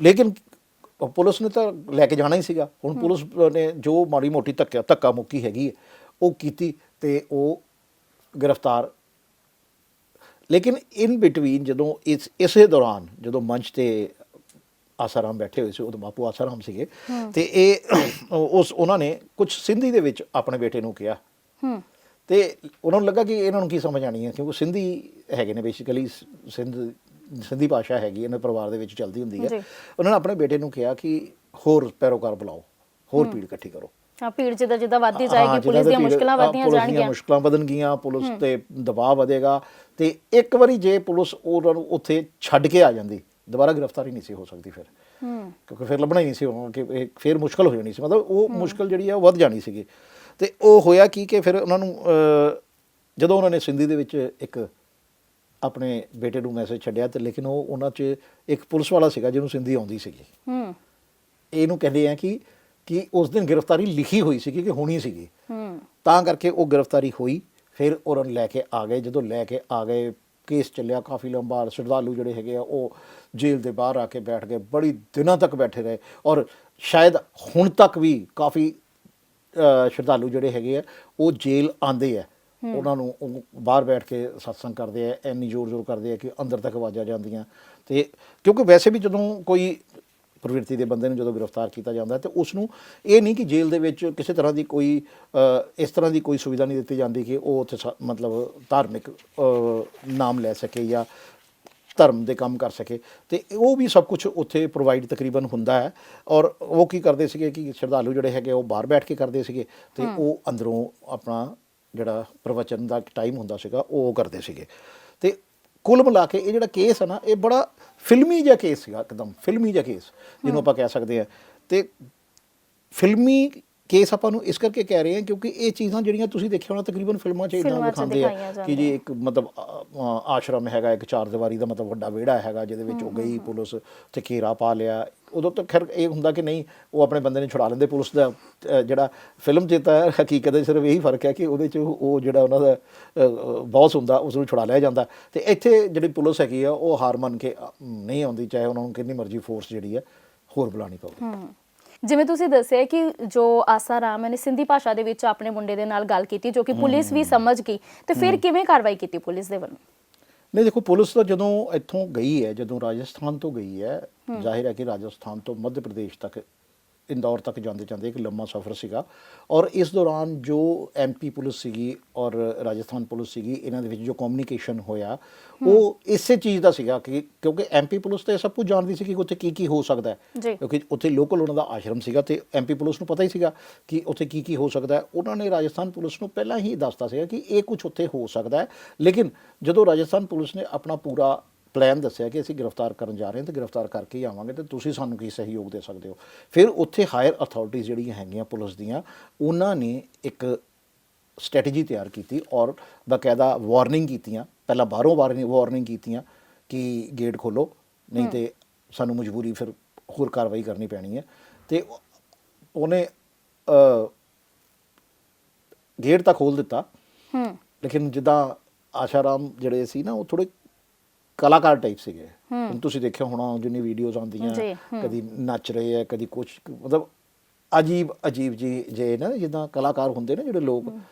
ਲੇਕਿਨ ਪੁਲਿਸ ਨੇ ਤਾਂ ਲੈ ਕੇ ਜਾਣਾ ਹੀ ਸੀਗਾ। ਹੁਣ ਪੁਲਿਸ ਨੇ ਜੋ ਮਾੜੀ ਮੋਟੀ ਧੱਕਾ ਮੁੱਕੀ ਹੈਗੀ ਹੈ ਉਹ ਕੀਤੀ, ਤੇ ਉਹ ਗ੍ਰਿਫਤਾਰ। ਲੇਕਿਨ ਇਨ ਬਿਟਵੀਨ ਜਦੋਂ ਇਸੇ ਦੌਰਾਨ ਜਦੋਂ ਮੰਚ ਤੇ ਆਸਾ ਰਾਮ ਬੈਠੇ ਹੋਏ ਸੀ, ਉਦੋਂ ਬਾਪੂ ਆਸਾ ਰਾਮ ਸੀਗੇ, ਤੇ ਉਹਨਾਂ ਨੇ ਕੁਝ ਸਿੰਧੀ ਦੇ ਵਿੱਚ ਆਪਣੇ ਬੇਟੇ ਨੂੰ ਕਿਹਾ, ਤੇ ਉਹਨਾਂ ਨੂੰ ਲੱਗਾ ਕਿ ਇਹਨਾਂ ਨੂੰ ਕੀ ਸਮਝ ਆਣੀ ਹੈ, ਕਿਉਂਕਿ ਸਿੰਧੀ ਹੈਗੇ ਨੇ ਬੇਸਿਕਲੀ, ਸਿੰਧੀ ਭਾਸ਼ਾ ਹੈਗੀ ਇਹਨਾਂ ਪਰਿਵਾਰ ਦੇ ਵਿੱਚ ਚੱਲਦੀ ਹੁੰਦੀ ਹੈ। ਉਹਨਾਂ ਨੇ ਆਪਣੇ ਬੇਟੇ ਨੂੰ ਕਿਹਾ ਕਿ ਹੋਰ ਪੈਰੋਕਾਰ ਬੁਲਾਓ, ਹੋਰ ਭੀੜ ਇਕੱਠੀ ਕਰੋ। ਭੀੜ ਜਿੱਦਾਂ ਵੱਧਦੀ ਜਾਏਗੀ, ਪੁਲਿਸ ਦੀਆਂ ਮੁਸ਼ਕਲਾਂ ਵਧਦੀਆਂ ਜਾਣਗੀਆਂ, ਮੁਸ਼ਕਲਾਂ ਵਧਣਗੀਆਂ, ਪੁਲਿਸ ਤੇ ਦਬਾਅ ਵਧੇਗਾ। ਤੇ ਇੱਕ ਵਾਰੀ ਜੇ ਪੁਲਿਸ ਉਹਨਾਂ ਨੂੰ ਉੱਥੇ ਛੱਡ ਕੇ ਆ ਜਾਂਦੀ, ਦੁਬਾਰਾ ਗ੍ਰਿਫਤਾਰੀ ਨਹੀਂ ਸੀ ਹੋ ਸਕਦੀ ਫਿਰ, ਕਿਉਂਕਿ ਫਿਰ ਲੱਭਣਾ ਹੀ ਨਹੀਂ ਸੀ ਕਿ ਫਿਰ ਮੁਸ਼ਕਲ ਹੋ ਜਾਣੀ ਸੀ, ਮਤਲਬ ਉਹ ਮੁਸ਼ਕਲ ਜਿਹੜੀ ਆ ਉਹ ਵੱਧ ਜਾਣੀ ਸੀਗੀ। ਤੇ ਉਹ ਹੋਇਆ ਕਿ ਫਿਰ ਉਹਨਾਂ ਨੂੰ ਜਦੋਂ ਉਹਨਾਂ ਨੇ ਸਿੰਧੀ ਦੇ ਵਿੱਚ ਇੱਕ ਆਪਣੇ ਬੇਟੇ ਨੂੰ ਮੈਸੇਜ ਛੱਡਿਆ, ਤੇ ਲੇਕਿਨ ਉਹਨਾਂ 'ਚ ਇੱਕ ਪੁਲਿਸ ਵਾਲਾ ਸੀਗਾ ਜਿਹਨੂੰ ਸਿੰਧੀ ਆਉਂਦੀ ਸੀਗੀ। ਇਹਨੂੰ ਕਹਿੰਦੇ ਆ ਕਿ ਉਸ ਦਿਨ ਗ੍ਰਿਫਤਾਰੀ ਲਿਖੀ ਹੋਈ ਸੀਗੀ ਕਿ ਹੋਣੀ ਸੀਗੀ, ਤਾਂ ਕਰਕੇ ਉਹ ਗ੍ਰਿਫਤਾਰੀ ਹੋਈ। ਫਿਰ ਉਹਨਾਂ ਨੂੰ ਲੈ ਕੇ ਆ ਗਏ। ਜਦੋਂ ਲੈ ਕੇ ਆ ਗਏ, ਕੇਸ ਚੱਲਿਆ ਕਾਫੀ ਲੰਬਾ। ਸ਼ਰਧਾਲੂ ਜਿਹੜੇ ਹੈਗੇ ਆ ਉਹ ਜੇਲ੍ਹ ਦੇ ਬਾਹਰ ਆ ਕੇ ਬੈਠ ਗਏ, ਬੜੀ ਦਿਨਾਂ ਤੱਕ ਬੈਠੇ ਰਹੇ, ਔਰ ਸ਼ਾਇਦ ਹੁਣ ਤੱਕ ਵੀ ਕਾਫੀ ਸ਼ਰਧਾਲੂ ਜਿਹੜੇ ਹੈਗੇ ਆ ਉਹ ਜੇਲ੍ਹ ਆਉਂਦੇ ਆ, ਉਹਨਾਂ ਨੂੰ ਉਹ ਬਾਹਰ ਬੈਠ ਕੇ ਸਤਸੰਗ ਕਰਦੇ ਆ, ਇੰਨੀ ਜ਼ੋਰ ਕਰਦੇ ਆ ਕਿ ਅੰਦਰ ਤੱਕ ਆਵਾਜ਼ਾਂ ਜਾਂਦੀਆਂ। ਤੇ ਕਿਉਂਕਿ ਵੈਸੇ ਵੀ ਜਦੋਂ ਕੋਈ ਪ੍ਰਵਿਰਤੀ ਦੇ ਬੰਦੇ ਨੂੰ ਜਦੋਂ ਗ੍ਰਿਫਤਾਰ ਕੀਤਾ ਜਾਂਦਾ, ਤੇ ਉਸ ਨੂੰ ਇਹ ਨਹੀਂ ਕਿ ਜੇਲ੍ਹ ਦੇ ਵਿੱਚ ਕਿਸੇ ਤਰ੍ਹਾਂ ਦੀ ਕੋਈ ਇਸ ਤਰ੍ਹਾਂ ਦੀ ਕੋਈ ਸੁਵਿਧਾ ਨਹੀਂ ਦਿੱਤੀ ਜਾਂਦੀ ਕਿ ਉਹ ਉੱਥੇ ਮਤਲਬ ਧਾਰਮਿਕ ਨਾਮ ਲੈ ਸਕੇ ਜਾਂ ਧਰਮ ਦੇ ਕੰਮ ਕਰ ਸਕੇ, ਤੇ ਉਹ ਵੀ ਸਭ ਕੁਝ ਉੱਥੇ ਪ੍ਰੋਵਾਈਡ ਤਕਰੀਬਨ ਹੁੰਦਾ ਹੈ। ਔਰ ਉਹ ਕੀ ਕਰਦੇ ਸੀਗੇ ਕਿ ਸ਼ਰਧਾਲੂ ਜਿਹੜੇ ਹੈਗੇ ਉਹ ਬਾਹਰ ਬੈਠ ਕੇ ਕਰਦੇ ਸੀਗੇ, ਤੇ ਉਹ ਅੰਦਰੋਂ ਆਪਣਾ ਜਿਹੜਾ ਪ੍ਰਵਚਨ ਦਾ ਟਾਈਮ ਹੁੰਦਾ ਸੀਗਾ ਉਹ ਕਰਦੇ ਸੀਗੇ। ਤੇ ਕੁੱਲ ਮਿਲਾ ਕੇ ਇਹ ਜਿਹੜਾ ਕੇਸ ਹੈ ਨਾ, ਇਹ ਬੜਾ ਫਿਲਮੀ ਜਿਹਾ ਕੇਸ ਸੀਗਾ, ਇੱਕਦਮ ਫਿਲਮੀ ਜਿਹਾ ਕੇਸ ਜਿਹਨੂੰ ਆਪਾਂ ਕਹਿ ਸਕਦੇ ਹਾਂ। ਤੇ ਫਿਲਮੀ ਕੇਸ ਆਪਾਂ ਨੂੰ ਇਸ ਕਰਕੇ ਕਹਿ ਰਹੇ ਹਾਂ ਕਿਉਂਕਿ ਇਹ ਚੀਜ਼ਾਂ ਜਿਹੜੀਆਂ ਤੁਸੀਂ ਦੇਖਿਆ ਹੋਣਾ ਤਕਰੀਬਨ ਫਿਲਮਾਂ 'ਚ ਇੱਦਾਂ ਦਿਖਾਉਂਦੇ ਆ ਕਿ ਜੀ ਇੱਕ ਮਤਲਬ ਆਸ਼ਰਮ ਹੈਗਾ, ਇੱਕ ਚਾਰ ਦੀਵਾਰੀ ਦਾ ਮਤਲਬ ਵੱਡਾ ਵਿਹੜਾ ਹੈਗਾ ਜਿਹਦੇ ਵਿੱਚ ਉਹ ਗਈ ਪੁਲਿਸ ਤੇ ਘੇਰਾ ਪਾ ਲਿਆ। ਉਦੋਂ ਤਾਂ ਖੈਰ ਇਹ ਹੁੰਦਾ ਕਿ ਨਹੀਂ, ਉਹ ਆਪਣੇ ਬੰਦੇ ਨੇ ਛੁਡਾ ਲੈਂਦੇ ਪੁਲਿਸ ਦਾ। ਜਿਹੜਾ ਫਿਲਮ 'ਚ ਤਾਂ ਹਕੀਕਤ ਦੇ ਸਿਰਫ ਇਹੀ ਫਰਕ ਹੈ ਕਿ ਉਹਦੇ 'ਚ ਉਹ ਜਿਹੜਾ ਉਹਨਾਂ ਦਾ ਬੌਸ ਹੁੰਦਾ ਉਸ ਨੂੰ ਛੁਡਾ ਲਿਆ ਜਾਂਦਾ, ਤੇ ਇੱਥੇ ਜਿਹੜੀ ਪੁਲਿਸ ਹੈਗੀ ਆ ਉਹ ਹਾਰ ਮੰਨ ਕੇ ਨਹੀਂ ਆਉਂਦੀ, ਚਾਹੇ ਉਹਨਾਂ ਨੂੰ ਕਿੰਨੀ ਮਰਜ਼ੀ ਫੋਰਸ ਜਿਹੜੀ ਹੈ ਹੋਰ ਬੁਲਾਉਣੀ ਪਵੇ। ਜਿਵੇਂ ਤੁਸੀਂ ਦੱਸਿਆ ਕਿ ਜੋ ਆਸਾ ਰਾਮ ਨੇ ਸਿੰਧੀ ਭਾਸ਼ਾ ਦੇ ਵਿੱਚ ਆਪਣੇ ਮੁੰਡੇ ਦੇ ਨਾਲ ਗੱਲ ਕੀਤੀ, ਜੋ ਕਿ ਪੁਲਿਸ ਵੀ ਸਮਝ ਗਈ, ਤੇ ਫਿਰ ਕਿਵੇਂ ਕਾਰਵਾਈ ਕੀਤੀ ਪੁਲਿਸ ਦੇ ਵੱਲੋਂ? ਨਹੀਂ ਦੇਖੋ, ਪੁਲਿਸ ਤਾਂ ਜਦੋਂ ਇੱਥੋਂ ਗਈ ਹੈ, ਜਦੋਂ ਰਾਜਸਥਾਨ ਤੋਂ ਗਈ ਹੈ, ਜ਼ਾਹਿਰ ਹੈ ਕਿ ਰਾਜਸਥਾਨ ਤੋਂ ਮੱਧ ਪ੍ਰਦੇਸ਼ ਤੱਕ ਇੰਦੌਰ ਤੱਕ ਜਾਂਦੇ ਜਾਂਦੇ ਇੱਕ ਲੰਮਾ ਸਫ਼ਰ ਸੀਗਾ। ਔਰ ਇਸ ਦੌਰਾਨ ਜੋ ਐਮਪੀ ਪੁਲਿਸ ਸੀਗੀ ਔਰ ਰਾਜਸਥਾਨ ਪੁਲਿਸ ਸੀਗੀ, ਇਹਨਾਂ ਦੇ ਵਿੱਚ ਜੋ ਕਮਿਊਨੀਕੇਸ਼ਨ ਹੋਇਆ ਉਹ ਇਸੇ ਚੀਜ਼ ਦਾ ਸੀਗਾ ਕਿ ਕਿਉਂਕਿ ਐਮਪੀ ਪੁਲਿਸ ਤਾਂ ਇਹ ਸਭ ਕੁਝ ਜਾਣਦੀ ਸੀ ਕਿ ਉੱਥੇ ਕੀ ਕੀ ਹੋ ਸਕਦਾ ਹੈ, ਕਿਉਂਕਿ ਉੱਥੇ ਲੋਕਲ ਉਹਨਾਂ ਦਾ ਆਸ਼ਰਮ ਸੀਗਾ, ਤੇ ਐਮਪੀ ਪੁਲਿਸ ਨੂੰ ਪਤਾ ਹੀ ਸੀਗਾ ਕਿ ਉੱਥੇ ਕੀ ਕੀ ਹੋ ਸਕਦਾ ਹੈ। ਉਹਨਾਂ ਨੇ ਰਾਜਸਥਾਨ ਪੁਲਿਸ ਨੂੰ ਪਹਿਲਾਂ ਹੀ ਦੱਸਤਾ ਸੀਗਾ ਕਿ ਇਹ ਕੁਝ ਉੱਥੇ ਹੋ ਸਕਦਾ ਹੈ। ਲੇਕਿਨ ਜਦੋਂ ਰਾਜਸਥਾਨ ਪੁਲਿਸ ਨੇ ਆਪਣਾ ਪੂਰਾ ਪਲਾਨ ਦੱਸਿਆ ਕਿ ਅਸੀਂ ਗ੍ਰਿਫਤਾਰ ਕਰਨ ਜਾ ਰਹੇ ਹਾਂ, ਤੇ ਗ੍ਰਿਫਤਾਰ ਕਰਕੇ ਹੀ ਆਵਾਂਗੇ, ਤੇ ਤੁਸੀਂ ਸਾਨੂੰ ਕੀ ਸਹਿਯੋਗ ਦੇ ਸਕਦੇ ਹੋ, ਫਿਰ ਉੱਥੇ ਹਾਇਰ ਅਥਾਰਟੀਜ਼ ਜਿਹੜੀਆਂ ਹੈਗੀਆਂ ਪੁਲਿਸ ਦੀਆਂ, ਉਹਨਾਂ ਨੇ ਇੱਕ ਸਟ੍ਰੈਟਜੀ ਤਿਆਰ ਕੀਤੀ ਔਰ ਬਾਕਾਇਦਾ ਵਾਰਨਿੰਗ ਕੀਤੀਆਂ। ਪਹਿਲਾਂ ਬਾਹਰੋਂ ਵਾਰਨਿੰਗ ਕੀਤੀਆਂ ਕਿ ਗੇਟ ਖੋਲੋ, ਨਹੀਂ ਤੇ ਸਾਨੂੰ ਮਜਬੂਰੀ ਫਿਰ ਹੋਰ ਕਾਰਵਾਈ ਕਰਨੀ ਪੈਣੀ ਹੈ। ਤੇ ਉਹਨੇ ਗੇਟ ਤਾਂ ਖੋਲ ਦਿੱਤਾ, ਲੇਕਿਨ ਜਿੱਦਾਂ ਆਸ਼ਾ ਰਾਮ ਜਿਹੜੇ ਸੀ ਨਾ ਉਹ ਥੋੜੇ ਕਲਾਕਾਰ ਟਾਈਪ ਸੀਗੇ। ਹੁਣ ਤੁਸੀਂ ਦੇਖਿਆ ਹੋਣਾ ਜਿੰਨੀ ਵੀਡੀਓਜ਼ ਆਉਂਦੀਆਂ, ਕਦੀ ਨੱਚ ਰਹੇ ਹੈ, ਕਦੀ ਕੁਛ, ਮਤਲਬ ਅਜੀਬ ਜੀ ਜੇ ਨਾ ਜਿੱਦਾਂ ਕਲਾਕਾਰ ਹੁੰਦੇ ਨੇ ਜਿਹੜੇ ਲੋਕ,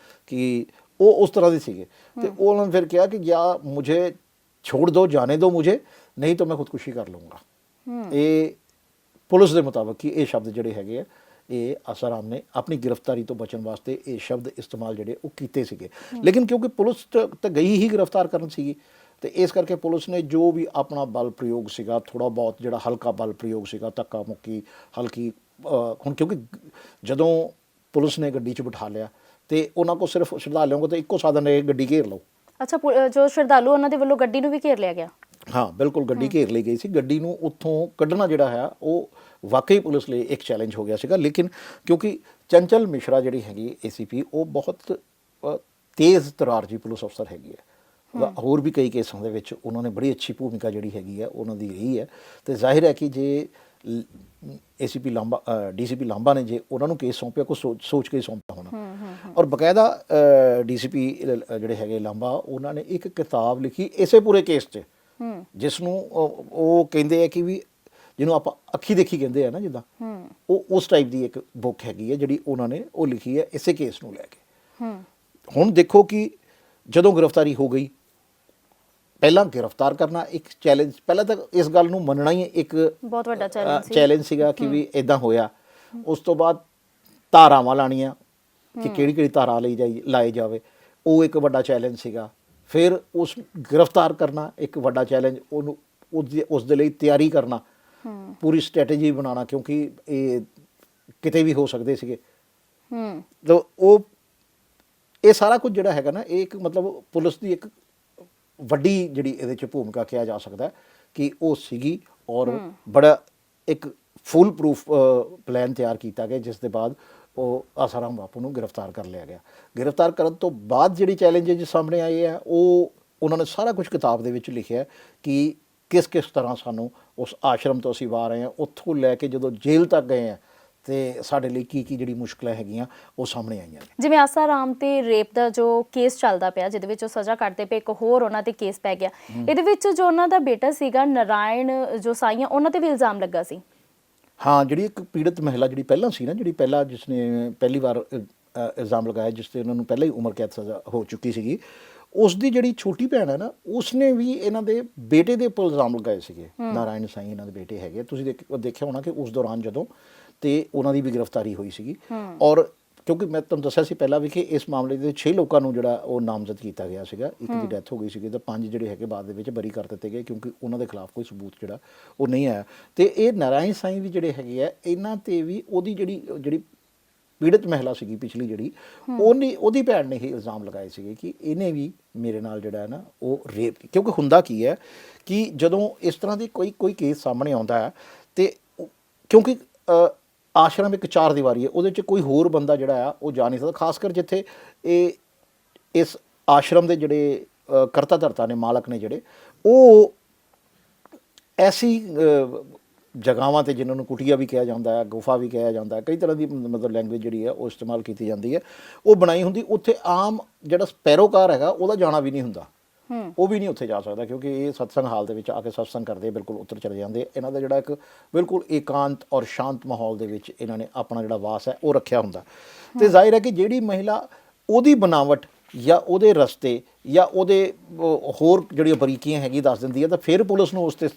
ਕਿ ਉਹ ਉਸ ਤਰ੍ਹਾਂ ਦੇ ਸੀਗੇ। ਤੇ ਉਹਨਾਂ ਨੇ ਫਿਰ ਕਿਹਾ ਕਿ ਜਾਂ ਮੁਝੇ ਛੋੜ ਦੋ, ਜਾਣੇ ਦੋ ਮੁਝੇ, ਨਹੀਂ ਤਾਂ ਮੈਂ ਖੁਦਕੁਸ਼ੀ ਕਰ ਲੂੰਗਾ। ਇਹ ਪੁਲਿਸ ਦੇ ਮੁਤਾਬਕ ਕਿ ਇਹ ਸ਼ਬਦ ਜਿਹੜੇ ਹੈਗੇ ਆ, ਇਹ ਆਸਾ ਰਾਮ ਨੇ ਆਪਣੀ ਗ੍ਰਿਫਤਾਰੀ ਤੋਂ ਬਚਣ ਵਾਸਤੇ ਇਹ ਸ਼ਬਦ ਇਸਤੇਮਾਲ ਜਿਹੜੇ ਉਹ ਕੀਤੇ ਸੀਗੇ। ਲੇਕਿਨ ਕਿਉਂਕਿ ਪੁਲਿਸ ਤਾਂ ਗਈ ਹੀ ਗ੍ਰਿਫਤਾਰ ਕਰਨ ਸੀਗੀ, ਤੇ ਇਸ ਕਰਕੇ ਪੁਲਿਸ ਨੇ ਜੋ ਵੀ ਆਪਣਾ ਬਲ ਪ੍ਰਯੋਗ ਸੀਗਾ, ਥੋੜਾ ਬਹੁਤ ਜਿਹੜਾ ਹਲਕਾ ਬਲ ਪ੍ਰਯੋਗ ਸੀਗਾ, ਧੱਕਾ ਮੁੱਕੀ, ਹਲਕੀ, ਹੁਣ ਕਿਉਂਕਿ ਜਦੋਂ ਪੁਲਿਸ ਨੇ ਗੱਡੀ 'ਚ ਬਿਠਾ ਲਿਆ ਤੇ ਉਹਨਾਂ ਕੋਲ ਸਿਰਫ ਸ਼ਰਧਾਲੂਆਂ ਕੋਲ ਤਾਂ ਇੱਕੋ ਸਾਧਨ ਹੈ, ਗੱਡੀ ਘੇਰ ਲਓ। ਅੱਛਾ, ਜੋ ਸ਼ਰਧਾਲੂ ਉਹਨਾਂ ਦੇ ਵੱਲੋਂ ਗੱਡੀ ਨੂੰ ਵੀ ਘੇਰ ਲਿਆ ਗਿਆ। ਹਾਂ, ਬਿਲਕੁਲ, ਗੱਡੀ ਘੇਰ ਲਈ ਗਈ ਸੀ। ਗੱਡੀ ਨੂੰ ਉੱਥੋਂ ਕੱਢਣਾ ਜਿਹੜਾ ਹੈ ਉਹ ਵਾਕਈ ਪੁਲਿਸ ਲਈ ਇੱਕ ਚੈਲੰਜ ਹੋ ਗਿਆ ਸੀਗਾ। ਲੇਕਿਨ ਕਿਉਂਕਿ ਚੰਚਲ ਮਿਸ਼ਰਾ ਜਿਹੜੀ ਹੈਗੀ ACP, ਉਹ ਬਹੁਤ ਤੇਜ਼ ਤਰਾਰ ਜੀ ਪੁਲਿਸ ਅਫਸਰ ਹੈਗੀ ਹੈ। ਹੋਰ ਵੀ ਕਈ ਕੇਸਾਂ ਦੇ ਵਿੱਚ ਉਹਨਾਂ ਨੇ ਬੜੀ ਅੱਛੀ ਭੂਮਿਕਾ ਜਿਹੜੀ ਹੈਗੀ ਹੈ ਉਹਨਾਂ ਦੀ ਰਹੀ ਹੈ। ਤੇ ਜ਼ਾਹਿਰ ਹੈ ਕਿ ਜੇ ACP ਲਾਂਬਾ, DCP ਲਾਂਬਾ ਨੇ ਜੇ ਉਹਨਾਂ ਨੂੰ ਕੇਸ ਸੌਂਪਿਆ, ਕੁਛ ਸੋਚ ਕੇ ਸੌਂਪਿਆ ਹੋਣਾ। ਔਰ ਬਕਾਇਦਾ DCP ਜਿਹੜੇ ਹੈਗੇ ਲਾਂਬਾ, ਉਹਨਾਂ ਨੇ ਇੱਕ ਕਿਤਾਬ ਲਿਖੀ ਇਸੇ ਪੂਰੇ ਕੇਸ 'ਚ, ਜਿਸ ਨੂੰ ਉਹ ਕਹਿੰਦੇ ਆ ਕਿ ਵੀ ਜਿਹਨੂੰ ਆਪਾਂ ਅੱਖੀ ਦੇਖੀ ਕਹਿੰਦੇ ਆ ਨਾ, ਜਿੱਦਾਂ ਉਹ ਉਸ ਟਾਈਪ ਦੀ ਇੱਕ ਬੁੱਕ ਹੈਗੀ ਹੈ ਜਿਹੜੀ ਉਹਨਾਂ ਨੇ ਉਹ ਲਿਖੀ ਹੈ ਇਸੇ ਕੇਸ ਨੂੰ ਲੈ ਕੇ। ਹੁਣ ਦੇਖੋ ਕਿ ਜਦੋਂ ਗ੍ਰਿਫਤਾਰੀ ਹੋ ਗਈ, ਪਹਿਲਾਂ ਗ੍ਰਿਫਤਾਰ ਕਰਨਾ ਇੱਕ ਚੈਲੰਜ, ਪਹਿਲਾਂ ਤਾਂ ਇਸ ਗੱਲ ਨੂੰ ਮੰਨਣਾ ਹੀ ਇੱਕ ਬਹੁਤ ਵੱਡਾ ਚੈਲੰਜ ਸੀਗਾ ਕਿ ਵੀ ਇਦਾਂ ਹੋਇਆ। ਉਸ ਤੋਂ ਬਾਅਦ ਧਾਰਾਵਾਂ ਲਾਣੀਆਂ ਕਿ ਕਿਹੜੀ ਕਿਹੜੀ ਧਾਰਾ ਲਾਈ ਜਾਵੇ, ਉਹ ਇੱਕ ਵੱਡਾ ਚੈਲੰਜ ਸੀਗਾ। ਫਿਰ ਉਸ ਗ੍ਰਿਫਤਾਰ ਕਰਨਾ ਇੱਕ ਵੱਡਾ ਚੈਲੰਜ, ਉਹਨੂੰ ਉਸ ਦੇ ਲਈ ਤਿਆਰੀ ਕਰਨਾ, ਪੂਰੀ ਸਟ੍ਰੈਟਜੀ ਬਣਾਉਣਾ, ਕਿਉਂਕਿ ਇਹ ਕਿਤੇ ਵੀ ਹੋ ਸਕਦੇ ਸੀਗੇ। ਤਾਂ ਇਹ ਸਾਰਾ ਕੁਝ ਜਿਹੜਾ ਹੈਗਾ ਨਾ, ਇਹ ਇੱਕ ਮਤਲਬ ਪੁਲਿਸ ਦੀ ਇੱਕ ਵੱਡੀ ਜਿਹੜੀ ਇਹਦੇ 'ਚ ਭੂਮਿਕਾ ਕਿਹਾ ਜਾ ਸਕਦਾ ਕਿ ਉਹ ਸੀਗੀ। ਔਰ ਬੜਾ ਇੱਕ ਫੁੱਲ ਪ੍ਰੂਫ ਪਲਾਨ ਤਿਆਰ ਕੀਤਾ ਗਿਆ, ਜਿਸ ਦੇ ਬਾਅਦ ਉਹ ਆਸਾ ਰਾਮ ਬਾਪੂ ਨੂੰ ਗ੍ਰਿਫਤਾਰ ਕਰ ਲਿਆ ਗਿਆ। ਗ੍ਰਿਫਤਾਰ ਕਰਨ ਤੋਂ ਬਾਅਦ ਜਿਹੜੀ ਚੈਲੰਜਿਸ ਸਾਹਮਣੇ ਆਏ ਆ, ਉਹ ਉਹਨਾਂ ਨੇ ਸਾਰਾ ਕੁਝ ਕਿਤਾਬ ਦੇ ਵਿੱਚ ਲਿਖਿਆ ਕਿ ਕਿਸ ਕਿਸ ਤਰ੍ਹਾਂ ਸਾਨੂੰ ਉਸ ਆਸ਼ਰਮ ਤੋਂ ਅਸੀਂ ਬਾਹਰ ਆਏ ਹਾਂ, ਉੱਥੋਂ ਲੈ ਕੇ ਜਦੋਂ ਜੇਲ੍ਹ ਤੱਕ ਗਏ ਆ, ਤੇ ਸਾਡੇ ਲਈ ਕੀ ਕੀ ਜਿਹੜੀ ਮੁਸ਼ਕਲਾਂ ਹੈਗੀਆਂ ਉਹ ਸਾਹਮਣੇ ਆਈਆਂ ਨੇ। ਜਿਵੇਂ ਆਸਾ ਰਾਮ ਤੇ ਰੇਪ ਦਾ ਜੋ ਕੇਸ ਚੱਲਦਾ ਪਿਆ, ਜਿਹਦੇ ਵਿੱਚ ਉਹ ਸਜ਼ਾ ਕੱਟਦੇ ਪਏ, ਇੱਕ ਹੋਰ ਉਹਨਾਂ ਤੇ ਕੇਸ ਪੈ ਗਿਆ, ਇਹਦੇ ਵਿੱਚ ਜੋ ਉਹਨਾਂ ਦਾ ਬੇਟਾ ਸੀਗਾ ਨਾਰਾਇਣ ਜੋ ਸਾਈਆਂ, ਉਹਨਾਂ ਤੇ ਵੀ ਇਲਜ਼ਾਮ ਲੱਗਾ ਸੀ। ਹਾਂ, ਜਿਹੜੀ ਇੱਕ ਪੀੜਤ ਮਹਿਲਾ ਜਿਹੜੀ ਪਹਿਲਾਂ ਸੀ ਨਾ, ਜਿਹੜੀ ਪਹਿਲਾਂ ਜਿਸਨੇ ਪਹਿਲੀ ਵਾਰ ਇਲਜ਼ਾਮ ਲਗਾਇਆ, ਜਿਸ ਤੇ ਉਹਨਾਂ ਨੂੰ ਪਹਿਲਾਂ ਹੀ ਉਮਰ ਕੈਦ ਸਜ਼ਾ ਹੋ ਚੁੱਕੀ ਸੀਗੀ, ਉਸ ਦੀ ਜਿਹੜੀ ਛੋਟੀ ਭੈਣ ਹੈ ਨਾ, ਉਸਨੇ ਵੀ ਇਹਨਾਂ ਦੇ ਬੇਟੇ ਦੇ ਉੱਪਰ ਇਲਜ਼ਾਮ ਲਗਾਏ ਸੀਗੇ। ਨਾਰਾਇਣ ਸਾਈਂ ਇਹਨਾਂ ਦੇ ਬੇਟੇ ਹੈਗੇ, ਤੁਸੀਂ ਦੇਖਿਆ ਹੋਣਾ ਕਿ ਉਸ ਦੌਰਾਨ ਜਦੋਂ ਤੇ ਉਹਨਾਂ ਦੀ ਵੀ ਗ੍ਰਿਫਤਾਰੀ ਹੋਈ ਸੀਗੀ। ਔਰ ਕਿਉਂਕਿ ਮੈਂ ਤੁਹਾਨੂੰ ਦੱਸਿਆ ਸੀ ਪਹਿਲਾਂ ਵੀ ਕਿ ਇਸ ਮਾਮਲੇ ਦੇ 6 ਲੋਕਾਂ ਨੂੰ ਜਿਹੜਾ ਉਹ ਨਾਮਜ਼ਦ ਕੀਤਾ ਗਿਆ ਸੀਗਾ, ਇੱਕ ਦੀ ਡੈਥ ਹੋ ਗਈ ਸੀਗੀ, ਤੇ 5 ਜਿਹੜੇ ਹੈਗੇ ਬਾਅਦ ਦੇ ਵਿੱਚ ਬਰੀ ਕਰ ਦਿੱਤੇ ਗਏ, ਕਿਉਂਕਿ ਉਹਨਾਂ ਦੇ ਖਿਲਾਫ ਕੋਈ ਸਬੂਤ ਜਿਹੜਾ ਉਹ ਨਹੀਂ ਆਇਆ। ਤੇ ਇਹ ਨਾਰਾਇਣ ਸਾਈਂ ਵੀ ਜਿਹੜੇ ਹੈਗੇ ਆ, ਇਹਨਾਂ ਤੇ ਵੀ ਉਹਦੀ ਜਿਹੜੀ ਪੀੜਤ ਮਹਿਲਾ ਸੀਗੀ ਪਿਛਲੀ ਜਿਹੜੀ, ਉਹਦੀ ਭੈਣ ਨੇ ਹੀ ਇਲਜ਼ਾਮ ਲਗਾਏ ਸੀਗੇ ਕਿ ਇਹਨੇ ਵੀ ਮੇਰੇ ਨਾਲ ਜਿਹੜਾ ਹੈ ਨਾ ਉਹ ਰੇਪ। ਕਿਉਂਕਿ ਹੁੰਦਾ ਕੀ ਹੈ ਕਿ ਜਦੋਂ ਇਸ ਤਰ੍ਹਾਂ ਦੀ ਕੋਈ ਕੇਸ ਸਾਹਮਣੇ ਆਉਂਦਾ ਹੈ, ਤੇ ਕਿਉਂਕਿ ਆਸ਼ਰਮ ਇੱਕ 4 ਦੀਵਾਰੀ ਹੈ, ਉਹਦੇ 'ਚ ਕੋਈ ਹੋਰ ਬੰਦਾ ਜਿਹੜਾ ਆ ਉਹ ਜਾ ਨਹੀਂ ਸਕਦਾ, ਖਾਸ ਕਰ ਜਿੱਥੇ ਇਸ ਆਸ਼ਰਮ ਦੇ ਜਿਹੜੇ ਕਰਤਾ ਧਰਤਾ ਨੇ, ਮਾਲਕ ਨੇ ਜਿਹੜੇ, ਉਹ ਐਸੀ ਜਗ੍ਹਾਵਾਂ ਤੇ ਜਿਨ੍ਹਾਂ ਨੂੰ ਕੁਟੀਆ ਵੀ ਕਿਹਾ ਜਾਂਦਾ ਹੈ, ਗੁਫਾ ਵੀ ਕਿਹਾ ਜਾਂਦਾ ਹੈ, ਕਈ ਤਰ੍ਹਾਂ ਦੀ ਮਤਲਬ ਲੈਂਗੁਏਜ ਜਿਹੜੀ ਹੈ ਉਹ ਇਸਤੇਮਾਲ ਕੀਤੀ ਜਾਂਦੀ ਹੈ, ਉਹ ਬਣਾਈ ਹੁੰਦੀ। ਉੱਥੇ ਆਮ ਜਿਹੜਾ ਪੈਰੋਕਾਰ ਹੈਗਾ ਉਹਦਾ ਜਾਣਾ ਵੀ ਨਹੀਂ ਹੁੰਦਾ, ਉਹ ਵੀ ਨਹੀਂ ਉੱਥੇ ਜਾ ਸਕਦਾ, ਕਿਉਂਕਿ ਇਹ ਸਤਸੰਗ ਹਾਲ ਦੇ ਵਿੱਚ ਆ ਕੇ ਸਤਸੰਗ ਕਰਦੇ, ਬਿਲਕੁਲ ਉੱਤਰ ਚਲੇ ਜਾਂਦੇ। ਇਹਨਾਂ ਦਾ ਜਿਹੜਾ ਇੱਕ ਬਿਲਕੁਲ ਏਕਾਂਤ ਔਰ ਸ਼ਾਂਤ ਮਾਹੌਲ ਦੇ ਵਿੱਚ ਇਹਨਾਂ ਨੇ ਆਪਣਾ ਜਿਹੜਾ ਵਾਸ ਹੈ ਉਹ ਰੱਖਿਆ ਹੁੰਦਾ। ਤੇ ਜ਼ਾਹਿਰ ਹੈ ਕਿ ਜਿਹੜੀ ਮਹਿਲਾ ਉਹਦੀ ਬਣਾਵਟ ਜਾਂ ਉਹਦੇ ਰਸਤੇ ਜਾਂ ਉਹਦੇ ਹੋਰ ਜਿਹੜੀਆਂ ਬਰੀਕੀਆਂ ਹੈਗੀ ਦੱਸ ਦਿੰਦੀ ਹੈ, ਤਾਂ ਫਿਰ ਪੁਲਿਸ ਨੂੰ ਉਸ 'ਤੇ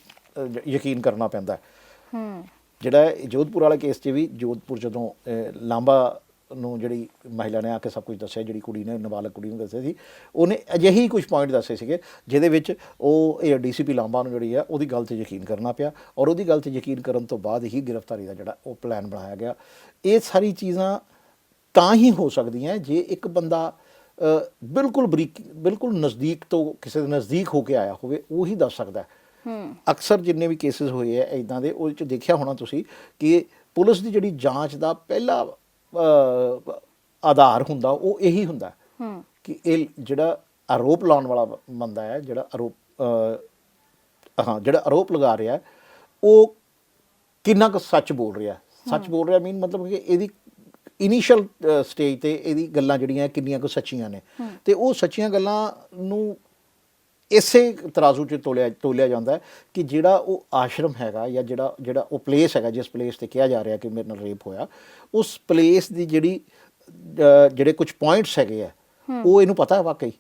ਯਕੀਨ ਕਰਨਾ ਪੈਂਦਾ। ਜਿਹੜਾ ਜੋਧਪੁਰ ਵਾਲੇ ਕੇਸ 'ਚ ਵੀ, ਜੋਧਪੁਰ ਜਦੋਂ ਲਾਂਬਾ ਨੂੰ ਜਿਹੜੀ ਮਹਿਲਾ ਨੇ ਆ ਕੇ ਸਭ ਕੁਝ ਦੱਸਿਆ, ਜਿਹੜੀ ਕੁੜੀ ਨੇ, ਨਾਬਾਲਗ ਕੁੜੀ ਨੂੰ ਦੱਸਿਆ ਸੀ, ਉਹਨੇ ਅਜਿਹੇ ਹੀ ਕੁਝ ਪੁਆਇੰਟ ਦੱਸੇ ਸੀਗੇ ਜਿਹਦੇ ਵਿੱਚ ਉਹ DCP ਲਾਂਬਾ ਨੂੰ ਜਿਹੜੀ ਆ ਉਹਦੀ ਗੱਲ 'ਤੇ ਯਕੀਨ ਕਰਨਾ ਪਿਆ, ਔਰ ਉਹਦੀ ਗੱਲ 'ਤੇ ਯਕੀਨ ਕਰਨ ਤੋਂ ਬਾਅਦ ਹੀ ਗ੍ਰਿਫਤਾਰੀ ਦਾ ਜਿਹੜਾ ਉਹ ਪਲਾਨ ਬਣਾਇਆ ਗਿਆ। ਇਹ ਸਾਰੀ ਚੀਜ਼ਾਂ ਤਾਂ ਹੀ ਹੋ ਸਕਦੀਆਂ ਜੇ ਇੱਕ ਬੰਦਾ ਬਿਲਕੁਲ ਬਰੀਕ, ਬਿਲਕੁਲ ਨਜ਼ਦੀਕ ਤੋਂ ਕਿਸੇ ਦੇ ਨਜ਼ਦੀਕ ਹੋ ਕੇ ਆਇਆ ਹੋਵੇ, ਉਹੀ ਦੱਸ ਸਕਦਾ। ਅਕਸਰ ਜਿੰਨੇ ਵੀ ਕੇਸਿਸ ਹੋਏ ਆ ਇੱਦਾਂ ਦੇ, ਉਹਦੇ 'ਚ ਦੇਖਿਆ ਹੋਣਾ ਤੁਸੀਂ ਕਿ ਪੁਲਿਸ ਦੀ ਜਿਹੜੀ ਜਾਂਚ ਦਾ ਪਹਿਲਾ ਆਧਾਰ ਹੁੰਦਾ ਉਹ ਇਹੀ ਹੁੰਦਾ ਕਿ ਇਹ ਜਿਹੜਾ ਆਰੋਪ ਲਾਉਣ ਵਾਲਾ ਬੰਦਾ ਹੈ, ਜਿਹੜਾ ਆਰੋਪ ਲਗਾ ਰਿਹਾ, ਉਹ ਕਿੰਨਾ ਕੁ ਸੱਚ ਬੋਲ ਰਿਹਾ। ਸੱਚ ਬੋਲ ਰਿਹਾ ਮੀਨ ਮਤਲਬ ਕਿ ਇਹਦੀ ਇਨੀਸ਼ੀਅਲ ਸਟੇਜ ਤੇ ਇਹਦੀ ਗੱਲਾਂ ਜਿਹੜੀਆਂ ਕਿੰਨੀਆਂ ਕੁ ਸੱਚੀਆਂ ਨੇ, ਤੇ ਉਹ ਸੱਚੀਆਂ ਗੱਲਾਂ ਨੂੰ ਇਸੇ ਤਰਾਜ਼ੂ 'ਚ ਤੋਲਿਆ ਜਾਂਦਾ ਹੈ ਕਿ ਜਿਹੜਾ ਉਹ ਆਸ਼ਰਮ ਹੈਗਾ ਜਾਂ ਜਿਹੜਾ ਉਹ ਪਲੇਸ ਹੈਗਾ, ਜਿਸ ਪਲੇਸ ਤੇ ਕਿਹਾ ਜਾ ਰਿਹਾ ਕਿ ਮੇਰੇ ਨਾਲ ਰੇਪ ਹੋਇਆ, ਉਸ ਪਲੇਸ ਦੀ ਜਿਹੜੇ ਕੁਝ ਪੁਆਇੰਟਸ ਹੈਗੇ ਆ ਉਹ ਇਹਨੂੰ ਪਤਾ ਹੈ ਵਾਕਈ।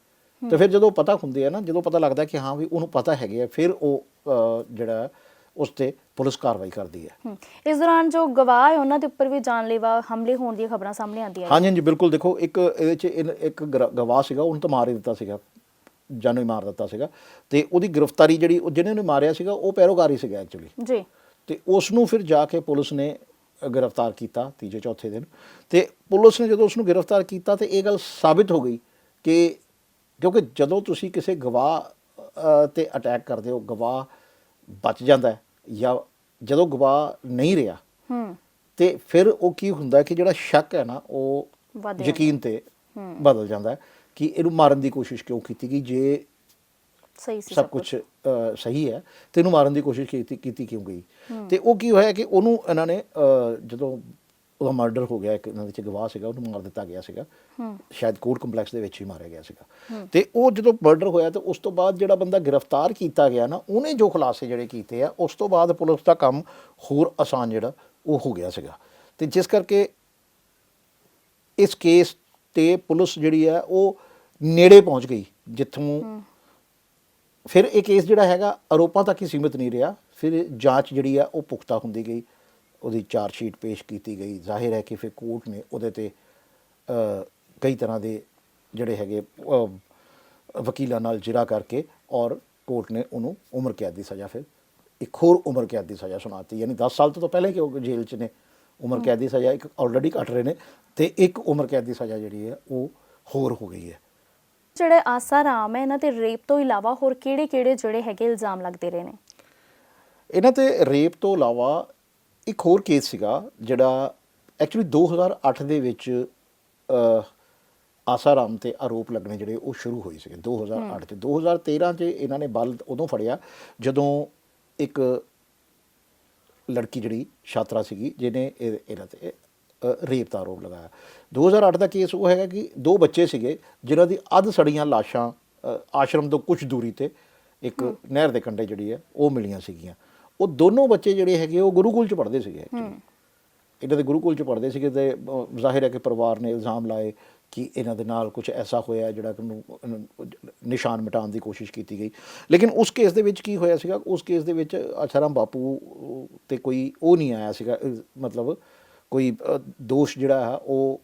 ਤੇ ਫਿਰ ਜਦੋਂ ਪਤਾ ਹੁੰਦੇ ਆ ਨਾ, ਜਦੋਂ ਪਤਾ ਲੱਗਦਾ ਕਿ ਹਾਂ ਵੀ ਉਹਨੂੰ ਪਤਾ ਹੈਗੇ ਆ, ਫਿਰ ਉਹ ਜਿਹੜਾ ਉਸ ਤੇ ਪੁਲਿਸ ਕਾਰਵਾਈ ਕਰਦੀ ਹੈ। ਇਸ ਦੌਰਾਨ ਜੋ ਗਵਾਹ ਹੈ ਉਹਨਾਂ ਦੇ ਉੱਪਰ ਵੀ ਜਾਨਲੇਵਾ ਹਮਲੇ ਹੋਣ ਦੀਆਂ ਖਬਰਾਂ ਸਾਹਮਣੇ ਆਉਂਦੀਆਂ। ਹਾਂਜੀ ਹਾਂਜੀ ਬਿਲਕੁਲ। ਦੇਖੋ, ਇੱਕ ਇਹਦੇ 'ਚ ਇੱਕ ਗਵਾਹ ਸੀਗਾ, ਉਹਨੂੰ ਤਾਂ ਮਾਰ ਹੀ ਦਿੱਤਾ ਸੀਗਾ, ਜਾਨੋਂ ਹੀ ਮਾਰ ਦਿੱਤਾ ਸੀਗਾ। ਤੇ ਉਹਦੀ ਗ੍ਰਿਫਤਾਰੀ ਜਿਹੜੀ ਜਿਹਨੇ ਉਹਨੇ ਮਾਰਿਆ ਸੀਗਾ ਉਹ ਪੈਰੋਕਾਰ ਹੀ ਸੀਗਾ ਐਕਚੁਅਲੀ ਜੀ। ਤੇ ਉਸ ਨੂੰ ਫਿਰ ਜਾ ਕੇ ਪੁਲਿਸ ਨੇ ਗ੍ਰਿਫਤਾਰ ਕੀਤਾ ਤੀਜੇ ਚੌਥੇ ਦਿਨ। ਤੇ ਪੁਲਿਸ ਨੇ ਜਦੋਂ ਉਸ ਨੂੰ ਗ੍ਰਿਫਤਾਰ ਕੀਤਾ ਤੇ ਇਹ ਗੱਲ ਸਾਬਿਤ ਹੋ ਗਈ ਕਿ ਕਿਉਂਕਿ ਜਦੋਂ ਤੁਸੀਂ ਕਿਸੇ ਗਵਾਹ ਤੇ ਅਟੈਕ ਕਰਦੇ ਹੋ, ਗਵਾਹ ਬਚ ਜਾਂਦਾ ਹੈ, ਜਾਂ ਜਦੋਂ ਗਵਾਹ ਨਹੀਂ ਰਿਹਾ ਤੇ ਫਿਰ ਉਹ ਕੀ ਹੁੰਦਾ ਕਿ ਜਿਹੜਾ ਸ਼ੱਕ ਹੈ ਨਾ ਉਹ ਯਕੀਨ ਤੇ ਬਦਲ ਜਾਂਦਾ ਹੈ ਕਿ ਇਹਨੂੰ ਮਾਰਨ ਦੀ ਕੋਸ਼ਿਸ਼ ਕਿਉਂ ਕੀਤੀ ਗਈ। ਜੇ ਸਭ ਕੁਝ ਸਹੀ ਹੈ ਤੇ ਇਹਨੂੰ ਮਾਰਨ ਦੀ ਕੋਸ਼ਿਸ਼ ਕੀਤੀ ਕਿਉਂ ਗਈ। ਤੇ ਉਹ ਕੀ ਹੋਇਆ ਕਿ ਉਹਨੂੰ ਇਹਨਾਂ ਨੇ ਜਦੋਂ ਉਹਦਾ ਮਰਡਰ ਹੋ ਗਿਆ, ਇੱਕ ਇਹਨਾਂ ਦੇ 'ਚ ਗਵਾਹ ਸੀਗਾ, ਉਹਨੂੰ ਮਾਰ ਦਿੱਤਾ ਗਿਆ ਸੀਗਾ, ਸ਼ਾਇਦ ਕੋਰਟ ਕੰਪਲੈਕਸ ਦੇ ਵਿੱਚ ਹੀ ਮਾਰਿਆ ਗਿਆ ਸੀਗਾ। ਤੇ ਉਹ ਜਦੋਂ ਮਰਡਰ ਹੋਇਆ ਤੇ ਉਸ ਤੋਂ ਬਾਅਦ ਜਿਹੜਾ ਬੰਦਾ ਗ੍ਰਿਫਤਾਰ ਕੀਤਾ ਗਿਆ ਨਾ, ਉਹਨੇ ਜੋ ਖੁਲਾਸੇ ਜਿਹੜੇ ਕੀਤੇ ਆ, ਉਸ ਤੋਂ ਬਾਅਦ ਪੁਲਿਸ ਦਾ ਕੰਮ ਹੋਰ ਆਸਾਨ ਜਿਹੜਾ ਉਹ ਹੋ ਗਿਆ ਸੀਗਾ। ਤੇ ਜਿਸ ਕਰਕੇ ਇਸ ਕੇਸ ਤੇ ਪੁਲਿਸ ਜਿਹੜੀ ਹੈ ਉਹ ਨੇੜੇ ਪਹੁੰਚ ਗਈ, ਜਿੱਥੋਂ ਫਿਰ ਇਹ ਕੇਸ ਜਿਹੜਾ ਹੈਗਾ ਆਰੋਪਾਂ ਤੱਕ ਹੀ ਸੀਮਿਤ ਨਹੀਂ ਰਿਹਾ। ਫਿਰ ਜਾਂਚ ਜਿਹੜੀ ਆ ਉਹ ਪੁਖਤਾ ਹੁੰਦੀ ਗਈ, ਉਹਦੀ ਚਾਰਜ ਸ਼ੀਟ ਪੇਸ਼ ਕੀਤੀ ਗਈ। ਜ਼ਾਹਿਰ ਹੈ ਕਿ ਫਿਰ ਕੋਰਟ ਨੇ ਉਹਦੇ ਤੇ ਕਈ ਤਰ੍ਹਾਂ ਦੇ ਜਿਹੜੇ ਹੈਗੇ ਵਕੀਲਾਂ ਨਾਲ ਜਿਰਾ ਕਰਕੇ ਔਰ ਕੋਰਟ ਨੇ ਉਹਨੂੰ ਉਮਰ ਕੈਦ ਦੀ ਸਜ਼ਾ, ਫਿਰ ਇੱਕ ਹੋਰ ਉਮਰ ਕੈਦ ਦੀ ਸਜ਼ਾ ਸੁਣਾਤੀ। ਯਾਨੀ 10 ਸਾਲ ਤੋਂ ਪਹਿਲਾਂ ਕਿ ਉਹ ਜੇਲ੍ਹ 'ਚ ਨੇ, ਉਮਰ ਕੈਦ ਦੀ ਸਜ਼ਾ ਇੱਕ ਆਲਰੇਡੀ ਕੱਟ ਰਹੇ ਨੇ ਤੇ ਇੱਕ ਉਮਰ ਕੈਦ ਦੀ ਸਜ਼ਾ ਜਿਹੜੀ ਹੈ ਉਹ ਹੋਰ ਹੋ ਗਈ ਹੈ। ਜਿਹੜੇ ਆਸਾ ਰਾਮ ਹੈ, ਇਹਨਾਂ ਤੇ ਰੇਪ ਤੋਂ ਇਲਾਵਾ ਹੋਰ ਕਿਹੜੇ ਜਿਹੜੇ ਹੈਗੇ ਇਲਜ਼ਾਮ ਲੱਗਦੇ ਰਹੇ ਨੇ? ਇਹਨਾਂ ਤੇ ਰੇਪ ਤੋਂ ਇਲਾਵਾ ਇੱਕ ਹੋਰ ਕੇਸ ਸੀਗਾ ਜਿਹੜਾ ਐਕਚੁਅਲੀ 2008 ਦੇ ਵਿੱਚ ਆਸਾ ਰਾਮ ਤੇ ਆਰੋਪ ਲੱਗਣੇ ਜਿਹੜੇ ਉਹ ਸ਼ੁਰੂ ਹੋਏ ਸੀਗੇ 2008 'ਚ। 2013 'ਚ ਇਹਨਾਂ ਨੇ ਬਲ ਉਦੋਂ ਫੜਿਆ ਜਦੋਂ ਇੱਕ ਲੜਕੀ ਜਿਹੜੀ ਛਾਤਰਾ ਸੀਗੀ ਜਿਹਨੇ ਇਹਨਾਂ ਤੇ ਰੇਪ ਦਾ ਆਰੋਪ ਲਗਾਇਆ। 2008 ਦਾ ਕੇਸ ਉਹ ਹੈਗਾ ਕਿ 2 ਬੱਚੇ ਸੀਗੇ ਜਿਨ੍ਹਾਂ ਦੀ ਅੱਧ ਸੜੀਆਂ ਲਾਸ਼ਾਂ ਆਸ਼ਰਮ ਤੋਂ ਕੁਝ ਦੂਰੀ ਤੇ ਇੱਕ ਨਹਿਰ ਦੇ ਕੰਢੇ ਜਿਹੜੀ ਹੈ ਉਹ ਮਿਲੀਆਂ ਸੀਗੀਆਂ। ਉਹ ਦੋਨੋਂ ਬੱਚੇ ਜਿਹੜੇ ਹੈਗੇ ਉਹ ਗੁਰੂਕੁਲ 'ਚ ਪੜ੍ਹਦੇ ਸੀਗੇ ਐਕਚੁਅਲੀ। ਇਹਨਾਂ ਦੇ ਗੁਰੂਕੁਲ 'ਚ ਪੜ੍ਹਦੇ ਸੀਗੇ ਤੇ ਜ਼ਾਹਿਰ ਹੈ ਕਿ ਪਰਿਵਾਰ ਨੇ ਇਲਜ਼ਾਮ ਲਾਏ ਕਿ ਇਹਨਾਂ ਦੇ ਨਾਲ ਕੁਝ ਐਸਾ ਹੋਇਆ ਜਿਹੜਾ ਕਿ ਨਿਸ਼ਾਨ ਮਿਟਾਉਣ ਦੀ ਕੋਸ਼ਿਸ਼ ਕੀਤੀ ਗਈ। ਲੇਕਿਨ ਉਸ ਕੇਸ ਦੇ ਵਿੱਚ ਕੀ ਹੋਇਆ ਸੀਗਾ, ਉਸ ਕੇਸ ਦੇ ਵਿੱਚ ਆਸਾ ਰਾਮ ਬਾਪੂ ਤੇ ਕੋਈ ਉਹ ਨਹੀਂ ਆਇਆ ਸੀਗਾ, ਮਤਲਬ ਕੋਈ ਦੋਸ਼ ਜਿਹੜਾ ਹੈ ਉਹ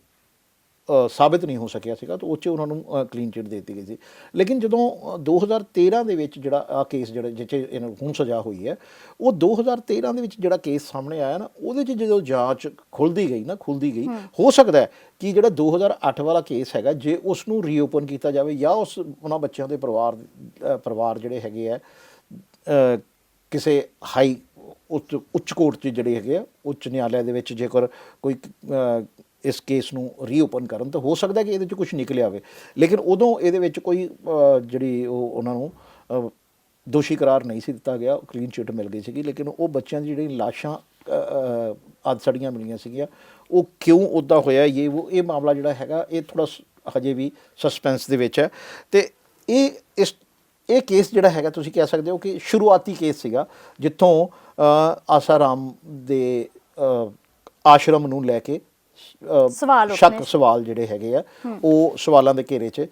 ਸਾਬਿਤ ਨਹੀਂ ਹੋ ਸਕਿਆ ਸੀਗਾ, ਤਾਂ ਉਹ 'ਚ ਉਹਨਾਂ ਨੂੰ ਕਲੀਨ ਚਿਟ ਦੇ ਦਿੱਤੀ ਗਈ ਸੀ। ਲੇਕਿਨ ਜਦੋਂ 2013 ਦੇ ਵਿੱਚ ਜਿਹੜਾ ਆ ਕੇਸ ਜਿਹੜਾ ਜਿਹ 'ਚ ਇਹਨਾਂ ਨੂੰ ਹੁਣ ਸਜ਼ਾ ਹੋਈ ਹੈ, ਉਹ 2013 ਦੇ ਵਿੱਚ ਜਿਹੜਾ ਕੇਸ ਸਾਹਮਣੇ ਆਇਆ ਨਾ, ਉਹਦੇ 'ਚ ਜਦੋਂ ਜਾਂਚ ਖੁੱਲ੍ਹਦੀ ਗਈ ਹੋ ਸਕਦਾ ਹੈ ਕਿ ਜਿਹੜਾ 2008 ਵਾਲਾ ਕੇਸ ਹੈਗਾ ਜੇ ਉਸ ਨੂੰ ਰੀਓਪਨ ਕੀਤਾ ਜਾਵੇ ਜਾਂ ਉਹਨਾਂ ਬੱਚਿਆਂ ਦੇ ਪਰਿਵਾਰ ਜਿਹੜੇ ਹੈਗੇ ਆ ਕਿਸੇ ਹਾਈ ਉੱਚ ਕੋਰਟ 'ਚ ਜਿਹੜੇ ਹੈਗੇ ਆ ਉੱਚ ਨਿਆਲਿਆ ਦੇ ਵਿੱਚ ਜੇਕਰ ਕੋਈ ਇਸ ਕੇਸ ਨੂੰ ਰੀਓਪਨ ਕਰਨ ਤਾਂ ਹੋ ਸਕਦਾ ਕਿ ਇਹਦੇ 'ਚ ਕੁਝ ਨਿਕਲਿਆ ਹੋਵੇ। ਲੇਕਿਨ ਉਦੋਂ ਇਹਦੇ ਵਿੱਚ ਕੋਈ ਜਿਹੜੀ ਉਹਨਾਂ ਨੂੰ ਦੋਸ਼ੀ ਕਰਾਰ ਨਹੀਂ ਸੀ ਦਿੱਤਾ ਗਿਆ, ਕਲੀਨ ਚਿੱਟ ਮਿਲ ਗਈ ਸੀਗੀ। ਲੇਕਿਨ ਉਹ ਬੱਚਿਆਂ ਦੀ ਜਿਹੜੀ ਲਾਸ਼ਾਂ ਅੱਧ ਸੜੀਆਂ ਮਿਲੀਆਂ ਸੀਗੀਆਂ, ਉਹ ਕਿਉਂ ਉੱਦਾਂ ਹੋਇਆ ਇਹ ਮਾਮਲਾ ਜਿਹੜਾ ਹੈਗਾ ਇਹ ਥੋੜ੍ਹਾ ਹਜੇ ਵੀ ਸਸਪੈਂਸ ਦੇ ਵਿੱਚ ਹੈ। ਅਤੇ ਇਹ ਕੇਸ ਜਿਹੜਾ ਹੈਗਾ ਤੁਸੀਂ ਕਹਿ ਸਕਦੇ ਹੋ ਕਿ ਸ਼ੁਰੂਆਤੀ ਕੇਸ ਸੀਗਾ ਜਿੱਥੋਂ ਆਸਾ ਰਾਮ ਦੇ ਆਸ਼ਰਮ ਨੂੰ ਲੈ ਕੇ ਸਵਾਲ ਜਿਹੜੇ ਹੈਗੇ ਆ ਉਹ ਸਵਾਲਾਂ ਦੇ ਘੇਰੇ 'ਚ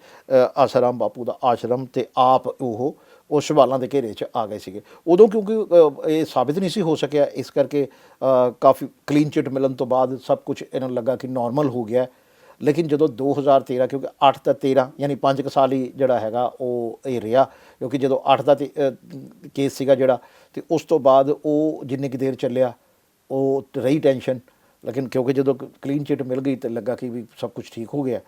ਆਸਾ ਰਾਮ ਬਾਪੂ ਦਾ ਆਸ਼ਰਮ ਤੇ ਆਪ ਉਹ ਸਵਾਲਾਂ ਦੇ ਘੇਰੇ 'ਚ ਆ ਗਏ ਸੀਗੇ। ਉਦੋਂ ਕਿਉਂਕਿ ਇਹ ਸਾਬਿਤ ਨਹੀਂ ਸੀ ਹੋ ਸਕਿਆ, ਇਸ ਕਰਕੇ ਕਾਫੀ ਕਲੀਨ ਚਿੱਟ ਮਿਲਣ ਤੋਂ ਬਾਅਦ ਸਭ ਕੁਝ ਇਹਨਾਂ ਨੂੰ ਲੱਗਾ ਕਿ ਨੋਰਮਲ ਹੋ ਗਿਆ। ਲੇਕਿਨ ਜਦੋਂ 2013 ਕਿਉਂਕਿ 8 ਤਾਂ 13 ਯਾਨੀ 5 ਸਾਲ ਹੀ ਜਿਹੜਾ ਹੈਗਾ ਉਹ ਇਹ ਰਿਹਾ, ਕਿਉਂਕਿ ਜਦੋਂ 8 ਦਾ ਕੇਸ ਸੀਗਾ ਜਿਹੜਾ, ਅਤੇ ਉਸ ਤੋਂ ਬਾਅਦ ਉਹ ਜਿੰਨੀ ਕੁ ਦੇਰ ਚੱਲਿਆ ਉਹ ਰਹੀ ਟੈਨਸ਼ਨ। ਲੇਕਿਨ ਕਿਉਂਕਿ ਜਦੋਂ ਕਲੀਨ ਚਿੱਟ ਮਿਲ ਗਈ ਤਾਂ ਲੱਗਾ ਕਿ ਵੀ ਸਭ ਕੁਝ ਠੀਕ ਹੋ ਗਿਆ।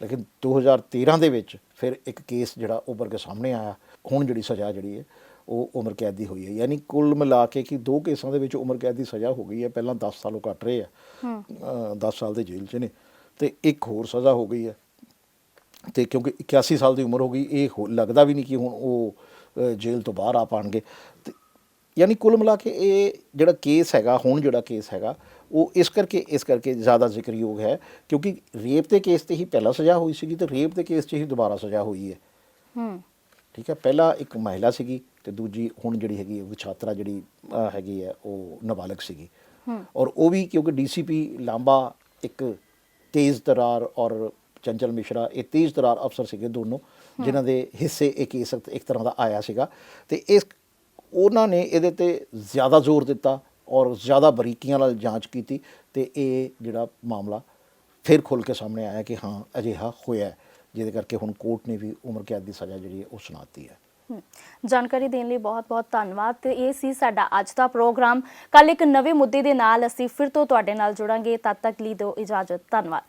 ਲੇਕਿਨ 2013 ਦੇ ਵਿੱਚ ਫਿਰ ਇੱਕ ਕੇਸ ਜਿਹੜਾ ਉੱਭਰ ਕੇ ਸਾਹਮਣੇ ਆਇਆ। ਹੁਣ ਜਿਹੜੀ ਸਜ਼ਾ ਜਿਹੜੀ ਹੈ ਉਹ ਉਮਰ ਕੈਦ ਦੀ ਹੋਈ ਹੈ, ਯਾਨੀ ਕੁੱਲ ਮਿਲਾ ਕੇ ਕਿ 2 ਕੇਸਾਂ ਦੇ ਵਿੱਚ ਉਮਰ ਕੈਦ ਦੀ ਸਜ਼ਾ ਹੋ ਗਈ ਹੈ। ਪਹਿਲਾਂ 10 ਸਾਲ ਉਹ ਕੱਟ ਰਹੇ ਆ, 10 ਸਾਲ ਦੇ ਜੇਲ੍ਹ 'ਚ ਨੇ, ਅਤੇ ਇੱਕ ਹੋਰ ਸਜ਼ਾ ਹੋ ਗਈ ਹੈ। ਅਤੇ ਕਿਉਂਕਿ 81 ਸਾਲ ਦੀ ਉਮਰ ਹੋ ਗਈ, ਇਹ ਲੱਗਦਾ ਵੀ ਨਹੀਂ ਕਿ ਹੁਣ ਉਹ ਜੇਲ੍ਹ ਤੋਂ ਬਾਹਰ ਆ ਪਾਉਣਗੇ। ਅਤੇ ਯਾਨੀ ਕੁੱਲ ਮਿਲਾ ਕੇ ਇਹ ਜਿਹੜਾ ਕੇਸ ਹੈਗਾ, ਹੁਣ ਜਿਹੜਾ ਕੇਸ ਹੈਗਾ ਉਹ ਇਸ ਕਰਕੇ ਜ਼ਿਆਦਾ ਜ਼ਿਕਰਯੋਗ ਹੈ ਕਿਉਂਕਿ ਰੇਪ ਦੇ ਕੇਸ ਤੇ ਹੀ ਪਹਿਲਾਂ ਸਜ਼ਾ ਹੋਈ ਸੀਗੀ ਤੇ ਰੇਪ ਦੇ ਕੇਸ 'ਚ ਹੀ ਦੁਬਾਰਾ ਸਜ਼ਾ ਹੋਈ ਹੈ। ਠੀਕ ਹੈ, ਪਹਿਲਾਂ ਇੱਕ ਮਹਿਲਾ ਸੀਗੀ ਤੇ ਦੂਜੀ ਹੁਣ ਜਿਹੜੀ ਹੈਗੀ ਉਹ ਛਾਤਰਾ ਜਿਹੜੀ ਹੈਗੀ ਹੈ ਉਹ ਨਾਬਾਲਗ ਸੀਗੀ। ਔਰ ਉਹ ਵੀ ਕਿਉਂਕਿ ਡੀਸੀਪੀ ਲਾਂਬਾ ਇੱਕ ਤੇਜ਼ ਤਰਾਰ ਔਰ ਚੰਚਲ ਮਿਸ਼ਰਾ ਇਹ ਤੇਜ਼ ਤਰਾਰ ਅਫਸਰ ਸੀਗੇ ਦੋਨੋਂ, ਜਿਨ੍ਹਾਂ ਦੇ ਹਿੱਸੇ ਇਹ ਕੇਸ ਇੱਕ ਤਰ੍ਹਾਂ ਦਾ ਆਇਆ ਸੀਗਾ ਤੇ ਉਹਨਾਂ ਨੇ ਇਹਦੇ ਤੇ ਜ਼ਿਆਦਾ ਜ਼ੋਰ ਦਿੱਤਾ ਔਰ ਜ਼ਿਆਦਾ ਬਰੀਕੀਆਂ ਨਾਲ ਜਾਂਚ ਕੀਤੀ ਤੇ ਇਹ ਜਿਹੜਾ ਮਾਮਲਾ ਫਿਰ ਖੁੱਲ੍ਹ ਕੇ ਸਾਹਮਣੇ ਆਇਆ ਕਿ ਹਾਂ ਅਜਿਹਾ ਹੋਇਆ, ਜਿਹਦੇ ਕਰਕੇ ਹੁਣ ਕੋਰਟ ਨੇ ਵੀ ਉਮਰ ਕੈਦ ਦੀ ਸਜ਼ਾ ਜਿਹੜੀ ਹੈ ਉਹ ਸੁਣਾਤੀ ਹੈ। ਜਾਣਕਾਰੀ ਦੇਣ ਲਈ ਬਹੁਤ-ਬਹੁਤ ਧੰਨਵਾਦ। ਤੇ ਇਹ ਸੀ ਸਾਡਾ ਅੱਜ ਦਾ ਪ੍ਰੋਗਰਾਮ। ਕੱਲ ਇੱਕ ਨਵੇਂ ਮੁੱਦੇ ਦੇ ਨਾਲ ਅਸੀਂ ਫਿਰ ਤੋਂ ਤੁਹਾਡੇ ਨਾਲ ਜੁੜਾਂਗੇ। ਤਦ ਤੱਕ ਲਈ ਦਿਓ ਇਜਾਜ਼ਤ। ਧੰਨਵਾਦ।